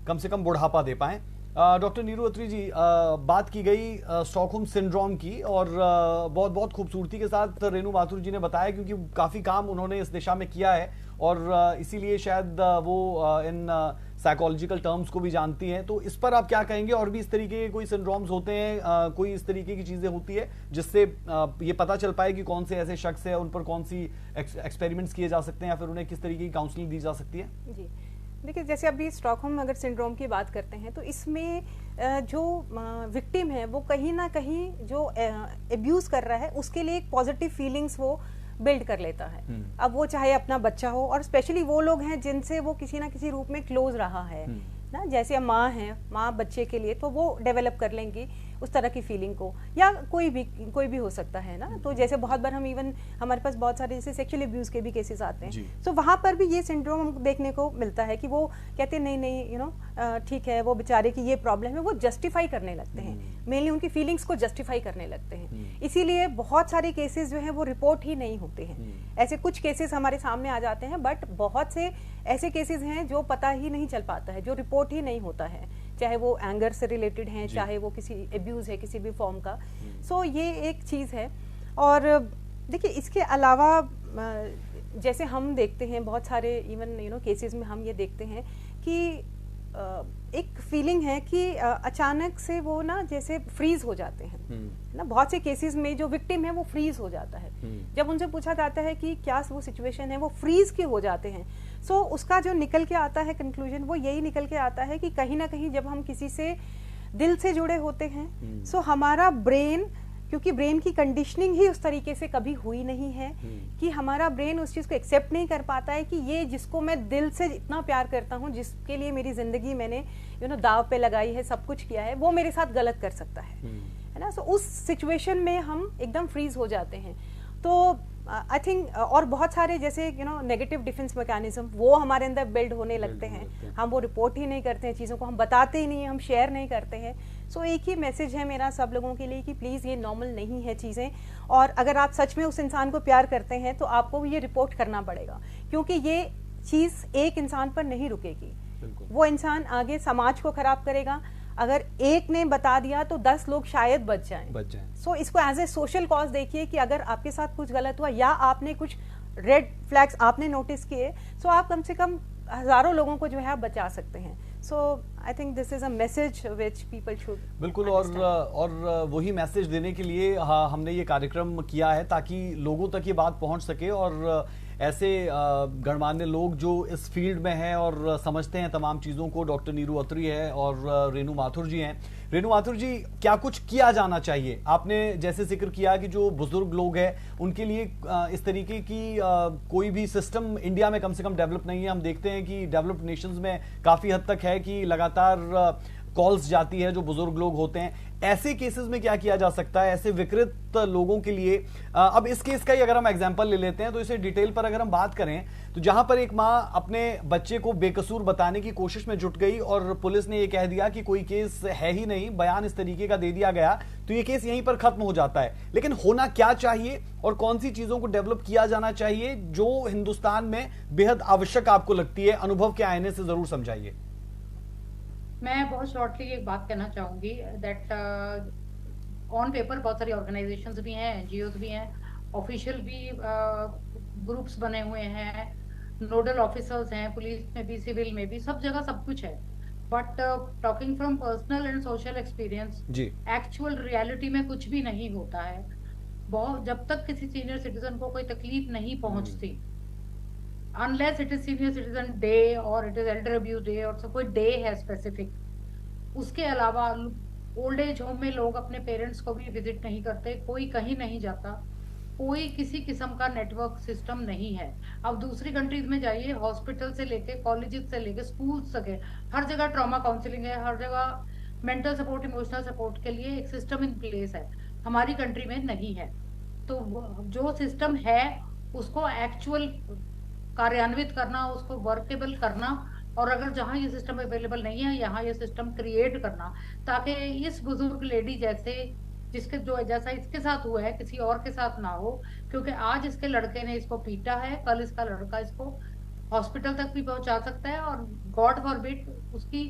कम से कम बुढ़ापा दे पाएं। डॉक्टर नीरू अत्री जी, बात की गई स्टॉकहोम सिंड्रोम की, और बहुत बहुत खूबसूरती के साथ रेणु माथुर जी ने बताया, क्योंकि काफी काम उन्होंने इस दिशा में किया है, और इसीलिए शायद वो इन साइकोलॉजिकल टर्म्स को भी जानती हैं। तो इस पर आप क्या कहेंगे? और भी इस तरीके के कोई सिंड्रोम्स होते हैं, कोई इस तरीके की चीजें होती है जिससे ये पता चल पाए कि कौन से ऐसे शख्स है, उन पर कौन सी एक्सपेरिमेंट्स किए जा सकते हैं, या फिर उन्हें किस तरीके की काउंसलिंग दी जा सकती है? जी देखिए, जैसे अभी स्टॉकहोम अगर सिंड्रोम की बात करते हैं, तो इसमें जो विक्टिम है वो कहीं ना कहीं जो एब्यूज कर रहा है उसके लिए एक पॉजिटिव फीलिंग्स वो बिल्ड कर लेता है। अब वो चाहे अपना बच्चा हो, और स्पेशली वो लोग हैं जिनसे वो किसी ना किसी रूप में क्लोज रहा है, ना, जैसे माँ है, माँ बच्चे के लिए तो वो डेवलप कर लेंगी उस तरह की फीलिंग को, या कोई भी हो सकता है ना। तो जैसे बहुत बार हम इवन हमारे पास बहुत सारे जैसे सेक्सुअल अब्यूज के भी केसेस आते हैं, तो वहाँ पर भी ये सिंड्रोम हमको देखने को मिलता है कि वो कहते हैं नहीं ठीक है, वो बेचारे की ये प्रॉब्लम है, वो जस्टिफाई करने लगते हैं, मेनली उनकी फीलिंग्स को जस्टिफाई करने लगते हैं। इसीलिए बहुत सारे केसेस जो हैं वो रिपोर्ट ही नहीं होते हैं। ऐसे कुछ केसेस हमारे सामने आ जाते हैं, बट बहुत से ऐसे केसेस हैं जो पता ही नहीं चल पाता है, जो रिपोर्ट ही नहीं होता है, चाहे वो एंगर से रिलेटेड है, चाहे वो किसी एब्यूज है किसी भी फॉर्म का। सो ये एक चीज़ है। और देखिए इसके अलावा जैसे हम देखते हैं बहुत सारे इवन केसेस में हम ये देखते हैं कि एक फीलिंग है कि अचानक से वो ना जैसे फ्रीज हो जाते हैं ना। बहुत से केसेस में जो विक्टिम है वो फ्रीज हो जाता है। जब उनसे पूछा जाता है कि क्या वो सिचुएशन है, वो फ्रीज के हो जाते हैं। सो उसका जो निकल के आता है कंक्लूजन, वो यही निकल के आता है कि कहीं ना कहीं जब हम किसी से दिल से जुड़े होते हैं, सो हमारा ब्रेन, क्योंकि ब्रेन की कंडीशनिंग ही उस तरीके से कभी हुई नहीं है कि हमारा ब्रेन उस चीज़ को एक्सेप्ट नहीं कर पाता है कि ये जिसको मैं दिल से इतना प्यार करता हूँ, जिसके लिए मेरी जिंदगी मैंने दाव पे लगाई है, सब कुछ किया है, वो मेरे साथ गलत कर सकता है ना। सो उस सिचुएशन में हम एकदम फ्रीज हो जाते हैं। तो आई थिंक और बहुत सारे जैसे नेगेटिव डिफेंस मैकेनिज्म वो हमारे अंदर बिल्ड होने लगते हैं। हम वो रिपोर्ट ही नहीं करते हैं, चीज़ों को हम बताते ही नहीं हैं, हम शेयर नहीं करते हैं। सो एक ही मैसेज है मेरा सब लोगों के लिए कि प्लीज़ ये नॉर्मल नहीं है चीज़ें, और अगर आप सच में उस इंसान को प्यार करते हैं तो आपको ये रिपोर्ट करना पड़ेगा, क्योंकि ये चीज़ एक इंसान पर नहीं रुकेगी। वो इंसान आगे समाज को खराब करेगा। अगर एक ने बता दिया तो 10 लोग शायद बच जाएं। सो इसको एज ए सोशल कॉज देखिए कि अगर आपके साथ कुछ गलत हुआ या आपने कुछ रेड फ्लैग्स आपने नोटिस किए, सो आप कम से कम हजारों लोगों को जो है बचा सकते हैं। So I think this is a message which people should बिल्कुल। और वही मैसेज देने के लिए हमने ये कार्यक्रम किया है ताकि लोगों तक ये बात पहुंच सके, और ऐसे गणमान्य लोग जो इस फील्ड में हैं और समझते हैं तमाम चीज़ों को, डॉक्टर नीरू अत्री है और रेणु माथुर जी हैं। रेणु माथुर जी, क्या कुछ किया जाना चाहिए? आपने जैसे जिक्र किया कि जो बुजुर्ग लोग हैं उनके लिए इस तरीके की कोई भी सिस्टम इंडिया में कम से कम डेवलप नहीं है। हम देखते हैं कि डेवलप्ड नेशंस में काफ़ी हद तक है कि लगातार कॉल्स जाती है जो बुजुर्ग लोग होते हैं। ऐसे केसेस में क्या किया जा सकता है ऐसे विकृत लोगों के लिए? अब इस केस का ही अगर हम एग्जांपल ले लेते हैं तो इसे डिटेल पर अगर हम बात करें तो जहां पर एक मां अपने बच्चे को बेकसूर बताने की कोशिश में जुट गई और पुलिस ने यह कह दिया कि कोई केस है ही नहीं, बयान इस तरीके का दे दिया गया, तो ये केस यहीं पर खत्म हो जाता है। लेकिन होना क्या चाहिए और कौन सी चीजों को डेवलप किया जाना चाहिए जो हिंदुस्तान में बेहद आवश्यक आपको लगती है? अनुभव के आईने से जरूर समझाइए। मैं बहुत शॉर्टली एक बात कहना चाहूंगी दैट ऑन पेपर बहुत सारी ऑर्गेनाइजेशंस भी हैं, एनजीओज भी हैं, ऑफिशियल भी ग्रुप्स बने हुए हैं, नोडल ऑफिसर्स हैं, पुलिस में भी, सिविल में भी, सब जगह सब कुछ है। But talking from personal and social experience, actual reality में कुछ भी नहीं होता है। बहुत जब तक किसी सीनियर सिटीजन को कोई तकलीफ नहीं पहुंचती, unless it is senior citizen day or it is elder abuse day और कोई डे है स्पेसिफिक, उसके अलावा ओल्ड एज होम में लोग अपने पेरेंट्स को भी विजिट नहीं करते, कोई कहीं नहीं जाता, कोई किसी किस्म का नेटवर्क सिस्टम नहीं है। अब दूसरी कंट्रीज में जाइए, हॉस्पिटल से लेके कॉलेजेस से लेके स्कूल तक है, हर जगह ट्रॉमा काउंसलिंग है, हर जगह मेंटल सपोर्ट, इमोशनल सपोर्ट के लिए एक सिस्टम इन प्लेस है। हमारी कंट्री में नहीं है। तो जो सिस्टम है उसको एक्चुअल कार्यान्वित करना, उसको वर्केबल करना, और अगर जहां ये सिस्टम अवेलेबल नहीं है यहाँ ये सिस्टम क्रिएट करना, ताकि इस बुजुर्ग लेडी जैसे जिसके जो जैसा इसके साथ हुआ है किसी और के साथ ना हो। क्योंकि आज इसके लड़के ने इसको पीटा है, कल इसका लड़का इसको हॉस्पिटल तक भी पहुंचा सकता है और गॉड फॉरबिड उसकी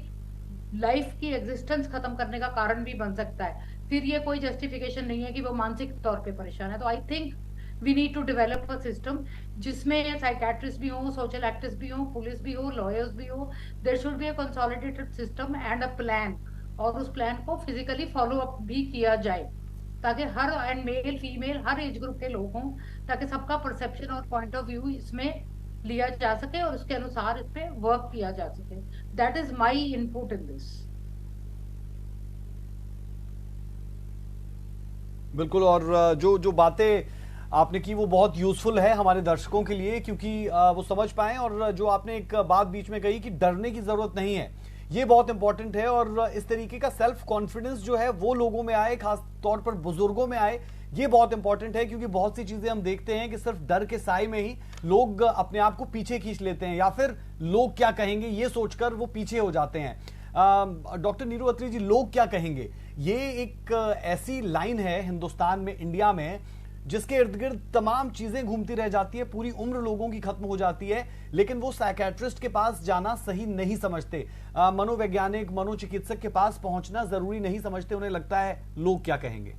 लाइफ की एग्जिस्टेंस खत्म करने का कारण भी बन सकता है। फिर ये कोई जस्टिफिकेशन नहीं है कि वो मानसिक तौर पे परेशान है। तो I think we need to develop a system जिसमें साइकेट्रिस्ट भी हो, सोशल एक्टिविस्ट भी हो, पुलिस भी हो, लॉयर्स भी हो। There should be a consolidated system and a plan, और उस प्लान को फिजिकली फॉलो अप भी किया जाए ताकि her and male female her age group के लोग हों, ताकि सबका परसेप्शन और पॉइंट ऑफ व्यू इसमें लिया जा सके और उसके अनुसार इस पे वर्क किया जा सके। That is my input in this. बिल्कुल, और जो बातें आपने की वो बहुत यूजफुल है हमारे दर्शकों के लिए, क्योंकि वो समझ पाएं। और जो आपने एक बात बीच में कही कि डरने की जरूरत नहीं है, ये बहुत इंपॉर्टेंट है। और इस तरीके का सेल्फ कॉन्फिडेंस जो है वो लोगों में आए, खास तौर पर बुजुर्गों में आए, ये बहुत इंपॉर्टेंट है। क्योंकि बहुत सी चीजें हम देखते हैं कि सिर्फ डर के साए में ही लोग अपने आप को पीछे खींच लेते हैं, या फिर लोग क्या कहेंगे ये सोचकर वो पीछे हो जाते हैं। डॉक्टर नीरू अत्री जी, लोग क्या कहेंगे, ये एक ऐसी लाइन है हिंदुस्तान में, इंडिया में, जिसके इर्द गिर्द तमाम चीजें घूमती रह जाती है, पूरी उम्र लोगों की खत्म हो जाती है, लेकिन वो साइकियाट्रिस्ट के पास जाना सही नहीं समझते, मनोवैज्ञानिक, मनोचिकित्सक के पास पहुंचना जरूरी नहीं समझते। उन्हें लगता है लोग क्या कहेंगे।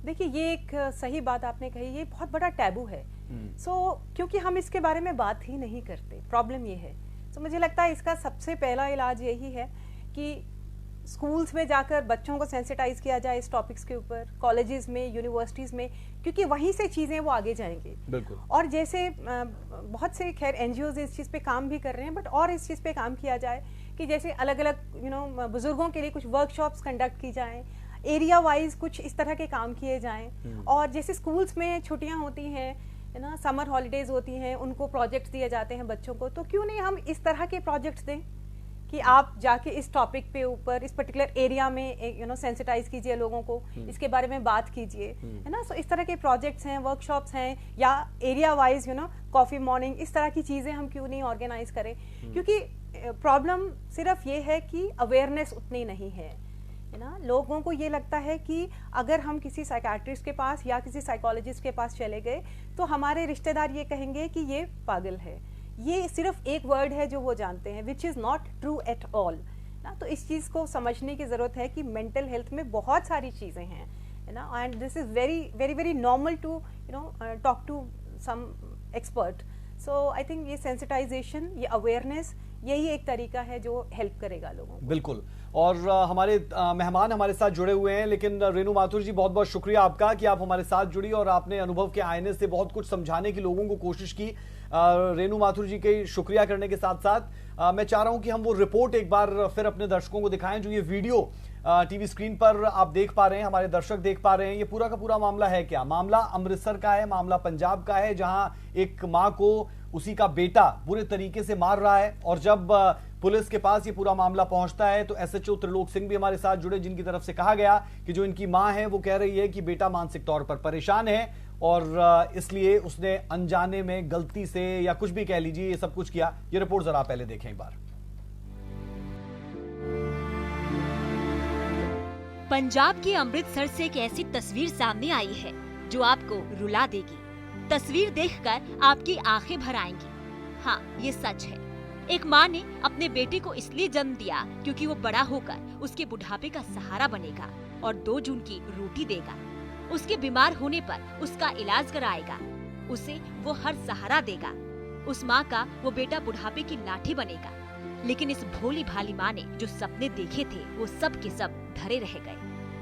देखिए, ये एक सही बात आपने कही, ये बहुत बड़ा टैबू है। क्योंकि हम इसके बारे में बात ही नहीं करते, प्रॉब्लम ये है। मुझे लगता है इसका सबसे पहला इलाज यही है कि स्कूल्स में जाकर बच्चों को सेंसिटाइज किया जाए इस टॉपिक्स के ऊपर, कॉलेजेस में, यूनिवर्सिटीज में, क्योंकि वहीं से चीजें वो आगे जाएंगी। बिल्कुल। और जैसे बहुत से खैर एनजीओज इस चीज पे काम भी कर रहे हैं, बट और इस चीज पे काम किया जाए कि जैसे अलग अलग बुजुर्गों के लिए कुछ वर्कशॉप्स कंडक्ट की जाएं, एरिया वाइज कुछ इस तरह के काम किए जाएं। और जैसे स्कूल्स में छुट्टियां होती हैं, है ना, समर हॉलीडेज होती हैं, उनको प्रोजेक्ट्स दिए जाते हैं बच्चों को, तो क्यों नहीं हम इस तरह के प्रोजेक्ट्स दें कि आप जाके इस टॉपिक पे ऊपर, इस पर्टिकुलर एरिया में सेंसिटाइज कीजिए लोगों को, इसके बारे में बात कीजिए, है ना। सो इस तरह के प्रोजेक्ट्स हैं, वर्कशॉप्स हैं, या एरिया वाइज कॉफी मॉर्निंग, इस तरह की चीजें हम क्यों नहीं ऑर्गेनाइज करें। क्योंकि प्रॉब्लम सिर्फ ये है कि अवेयरनेस उतनी नहीं है ना। लोगों को ये लगता है कि अगर हम किसी साइकियाट्रिस्ट के पास या किसी साइकोलॉजिस्ट के पास चले गए तो हमारे रिश्तेदार ये कहेंगे कि ये पागल है। ये सिर्फ एक वर्ड है जो वो जानते हैं, which is not true at all ना। तो इस चीज को समझने की जरूरत है कि मेंटल हेल्थ में बहुत सारी चीजें हैं, है ना, and this is very very very normal to talk to some expert. So I think ये सेंसिटाइजेशन, ये अवेयरनेस, यही एक तरीका है जो हेल्प करेगा लोगों को। बिल्कुल। और हमारे मेहमान हमारे साथ जुड़े हुए हैं, लेकिन रेणु माथुर जी, बहुत बहुत शुक्रिया आपका कि आप हमारे साथ जुड़ी और आपने अनुभव के आईने से बहुत कुछ समझाने की लोगों को कोशिश की। रेणु माथुर जी के शुक्रिया करने के साथ साथ मैं चाह रहा हूं कि हम वो रिपोर्ट एक बार फिर अपने दर्शकों को दिखाएं, जो ये वीडियो टीवी स्क्रीन पर आप देख पा रहे हैं, हमारे दर्शक देख पा रहे हैं। ये पूरा का पूरा मामला है क्या? मामला अमृतसर का है, मामला पंजाब का है, जहां एक मां को उसी का बेटा बुरे तरीके से मार रहा है। और जब पुलिस के पास ये पूरा मामला पहुंचता है तो एसएचओ त्रिलोक सिंह भी हमारे साथ जुड़े, जिनकी तरफ से कहा गया कि जो इनकी मां है वो कह रही है कि बेटा मानसिक तौर पर परेशान है और इसलिए उसने अनजाने में, गलती से या कुछ भी कह लीजिए, ये सब कुछ किया। ये रिपोर्ट जरा पहले देखें एक बार। पंजाब के अमृतसर से एक ऐसी तस्वीर सामने आई है जो आपको रुला देगी। तस्वीर देखकर आपकी आंखें भर आएंगी। हाँ, ये सच है। एक माँ ने अपने बेटे को इसलिए जन्म दिया क्योंकि वो बड़ा होकर उसके बुढ़ापे का सहारा बनेगा और 2 जून की रोटी देगा। उसके बीमार होने पर उसका इलाज कराएगा, उसे वो हर सहारा देगा। उस माँ का वो बेटा बुढ़ापे की लाठी बनेगा। लेकिन इस भोली भाली माँ ने जो सपने देखे थे वो सब के सब धरे रह गए,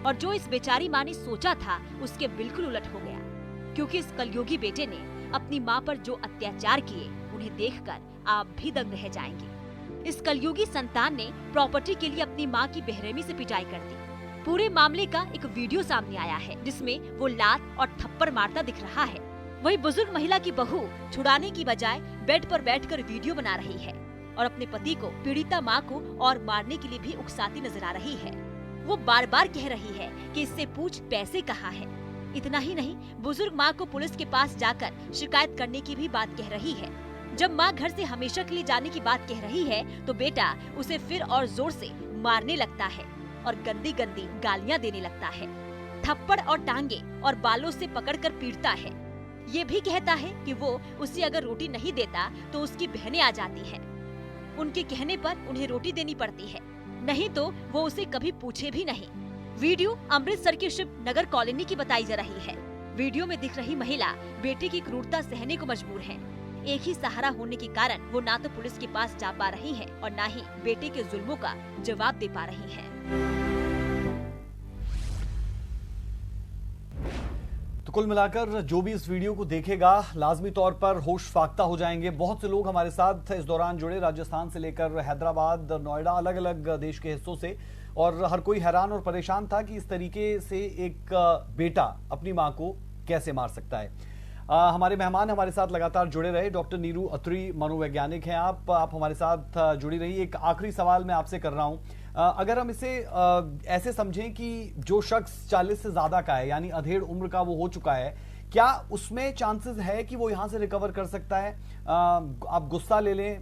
और जो इस बेचारी माँ ने सोचा था उसके बिल्कुल उलट हो गया। क्योंकि इस कलयुगी बेटे ने अपनी माँ पर जो अत्याचार किए, उन्हें देखकर आप भी दंग रह जाएंगे। इस कलयुगी संतान ने प्रॉपर्टी के लिए अपनी माँ की बेरहमी से पिटाई कर दी। पूरे मामले का एक वीडियो सामने आया है जिसमें वो लात और थप्पड़ मारता दिख रहा है। वही बुजुर्ग महिला की बहू छुड़ाने की बजाय बेड पर बैठकर वीडियो बना रही है और अपने पति को पीड़िता माँ को और मारने के लिए भी उकसाती नजर आ रही है। वो बार बार कह रही है कि इससे पूछ पैसे कहाँ है। इतना ही नहीं, बुजुर्ग माँ को पुलिस के पास जाकर शिकायत करने की भी बात कह रही है। जब माँ घर से हमेशा के लिए जाने की बात कह रही है तो बेटा उसे फिर और जोर से मारने लगता है और गंदी गंदी गालियाँ देने लगता है। थप्पड़ और टांगे और बालों से पकड़कर पीटता है। ये भी कहता है कि वो उसे अगर रोटी नहीं देता तो उसकी बहनें आ जाती हैं। उनके कहने पर उन्हें रोटी देनी पड़ती है, नहीं तो वो उसे कभी पूछे भी नहीं। वीडियो अमृतसर के शिव नगर कॉलोनी की बताई जा रही है। वीडियो में दिख रही महिला बेटे की क्रूरता सहने को मजबूर है। एक ही सहारा होने के कारण वो ना तो पुलिस के पास जा पा रही है और ना ही बेटे के जुल्मों का जवाब दे पा रही है। तो कुल मिलाकर जो भी इस वीडियो को देखेगा लाजमी तौर पर होश फाख्ता हो जाएंगे। बहुत से लोग हमारे साथ इस दौरान जुड़े, राजस्थान से लेकर हैदराबाद, नोएडा, अलग अलग देश के हिस्सों से, और हर कोई हैरान और परेशान था कि इस तरीके से एक बेटा अपनी मां को कैसे मार सकता है। हमारे मेहमान हमारे साथ लगातार जुड़े रहे। डॉक्टर नीरू अत्री मनोवैज्ञानिक हैं आप हमारे साथ जुड़ी रही। एक आखिरी सवाल मैं आपसे कर रहा हूं, अगर हम इसे ऐसे समझें कि जो शख्स 40 से ज्यादा का है, यानी अधेड़ उम्र का वो हो चुका है, क्या उसमें चांसेस है कि वो यहां से रिकवर कर सकता है? आप गुस्सा ले लें,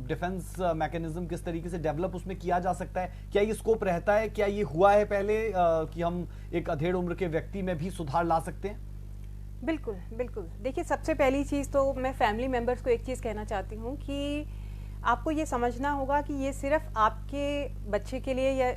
डिफेंस मैकेनिज्म किस तरीके से डेवलप उसमें किया जा सकता है? क्या ये स्कोप रहता है? क्या ये हुआ है पहले कि हम एक अधेड़ उम्र के व्यक्ति में भी सुधार ला सकते हैं? बिल्कुल बिल्कुल। देखिए, सबसे पहली चीज़ तो मैं फैमिली मेंबर्स को एक चीज़ कहना चाहती हूँ कि आपको ये समझना होगा कि ये सिर्फ आपके बच्चे के लिए या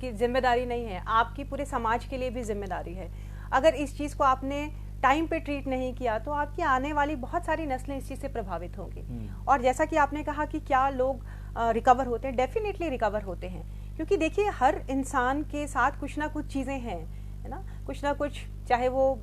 की जिम्मेदारी नहीं है, आपकी पूरे समाज के लिए भी जिम्मेदारी है। अगर इस चीज़ को आपने टाइम पे ट्रीट नहीं किया तो आपकी आने वाली बहुत सारी नस्लें इस चीज़ से प्रभावित होंगी। और जैसा कि आपने कहा कि क्या लोग रिकवर होते हैं, डेफिनेटली रिकवर होते हैं, क्योंकि देखिए हर इंसान के साथ कुछ ना कुछ चीज़ें हैं, है ना, कुछ ना कुछ, चाहे वो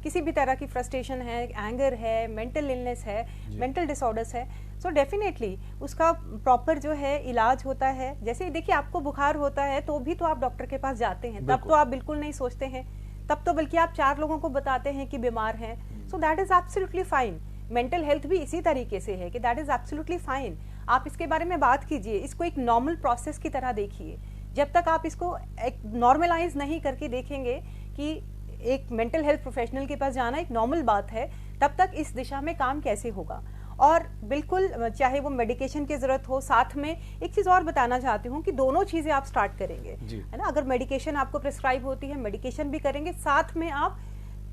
किसी भी तरह की फ्रस्ट्रेशन है, एंगर है, मेंटल इलनेस है, मेंटल डिसऑर्डर्स है, सो डेफिनेटली उसका प्रॉपर जो है इलाज होता है। जैसे देखिए आपको बुखार होता है तो भी तो आप डॉक्टर के पास जाते हैं, तब तो आप बिल्कुल नहीं सोचते हैं, तब तो बल्कि आप 4 लोगों को बताते हैं कि बीमार हैं। So that is absolutely fine. Mental health भी इसी तरीके से है कि दैट इज एब्सोल्युटली फाइन। आप इसके बारे में बात कीजिए, इसको एक नॉर्मल प्रोसेस की तरह देखिए। जब तक आप इसको एक नॉर्मलाइज नहीं करके देखेंगे कि एक मेंटल हेल्थ प्रोफेशनल के पास जाना एक नॉर्मल बात है, तब तक इस दिशा में काम कैसे होगा। और बिल्कुल चाहे वो मेडिकेशन की जरूरत हो, साथ में एक चीज और बताना चाहती हूँ कि दोनों चीजें आप स्टार्ट करेंगे, है ना। अगर मेडिकेशन आपको प्रिस्क्राइब होती है, मेडिकेशन भी करेंगे, साथ में आप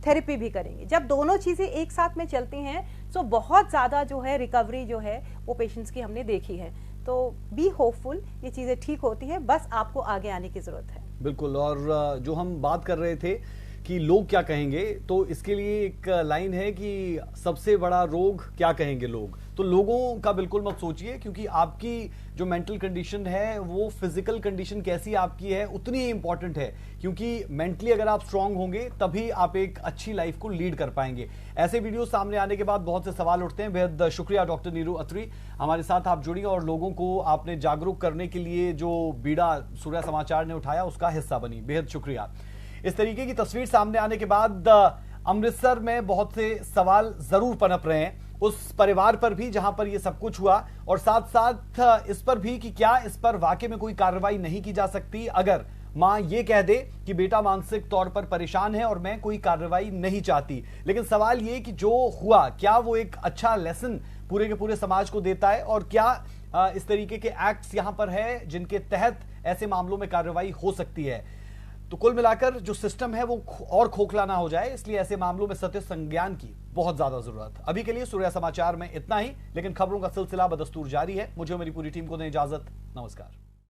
थेरेपी भी करेंगे। जब दोनों चीजें एक साथ में चलती हैं तो बहुत ज्यादा जो है रिकवरी जो है वो पेशेंट्स की हमने देखी है। तो बी होपफुल, ये चीजें ठीक होती है, बस आपको आगे आने की जरूरत है। बिल्कुल। और जो हम बात कर रहे थे कि लोग क्या कहेंगे, तो इसके लिए एक लाइन है कि सबसे बड़ा रोग क्या कहेंगे लोग। तो लोगों का बिल्कुल मत सोचिए, क्योंकि आपकी जो मेंटल कंडीशन है वो फिजिकल कंडीशन कैसी आपकी है उतनी ही इंपॉर्टेंट है, क्योंकि मेंटली अगर आप स्ट्रांग होंगे तभी आप एक अच्छी लाइफ को लीड कर पाएंगे। ऐसे वीडियो सामने आने के बाद बहुत से सवाल उठते हैं। बेहद शुक्रिया डॉक्टर नीरू अत्री, हमारे साथ आप जुड़ी और लोगों को आपने जागरूक करने के लिए जो बीड़ा सूर्या समाचार ने उठाया उसका हिस्सा बनी। बेहद शुक्रिया। इस तरीके की तस्वीर सामने आने के बाद अमृतसर में बहुत से सवाल जरूर पनप रहे हैं उस परिवार पर भी जहां पर यह सब कुछ हुआ, और साथ साथ इस पर भी कि क्या इस पर वाकई में कोई कार्रवाई नहीं की जा सकती अगर मां ये कह दे कि बेटा मानसिक तौर पर परेशान है और मैं कोई कार्रवाई नहीं चाहती। लेकिन सवाल ये कि जो हुआ क्या वो एक अच्छा लेसन पूरे के पूरे समाज को देता है, और क्या इस तरीके के एक्ट्स यहां पर है जिनके तहत ऐसे मामलों में कार्रवाई हो सकती है। तो कुल मिलाकर जो सिस्टम है वो और खोखला ना हो जाए, इसलिए ऐसे मामलों में सत्य संज्ञान की बहुत ज्यादा जरूरत। अभी के लिए सूर्या समाचार में इतना ही, लेकिन खबरों का सिलसिला बदस्तूर जारी है। मुझे मेरी पूरी टीम को दें इजाजत। नमस्कार।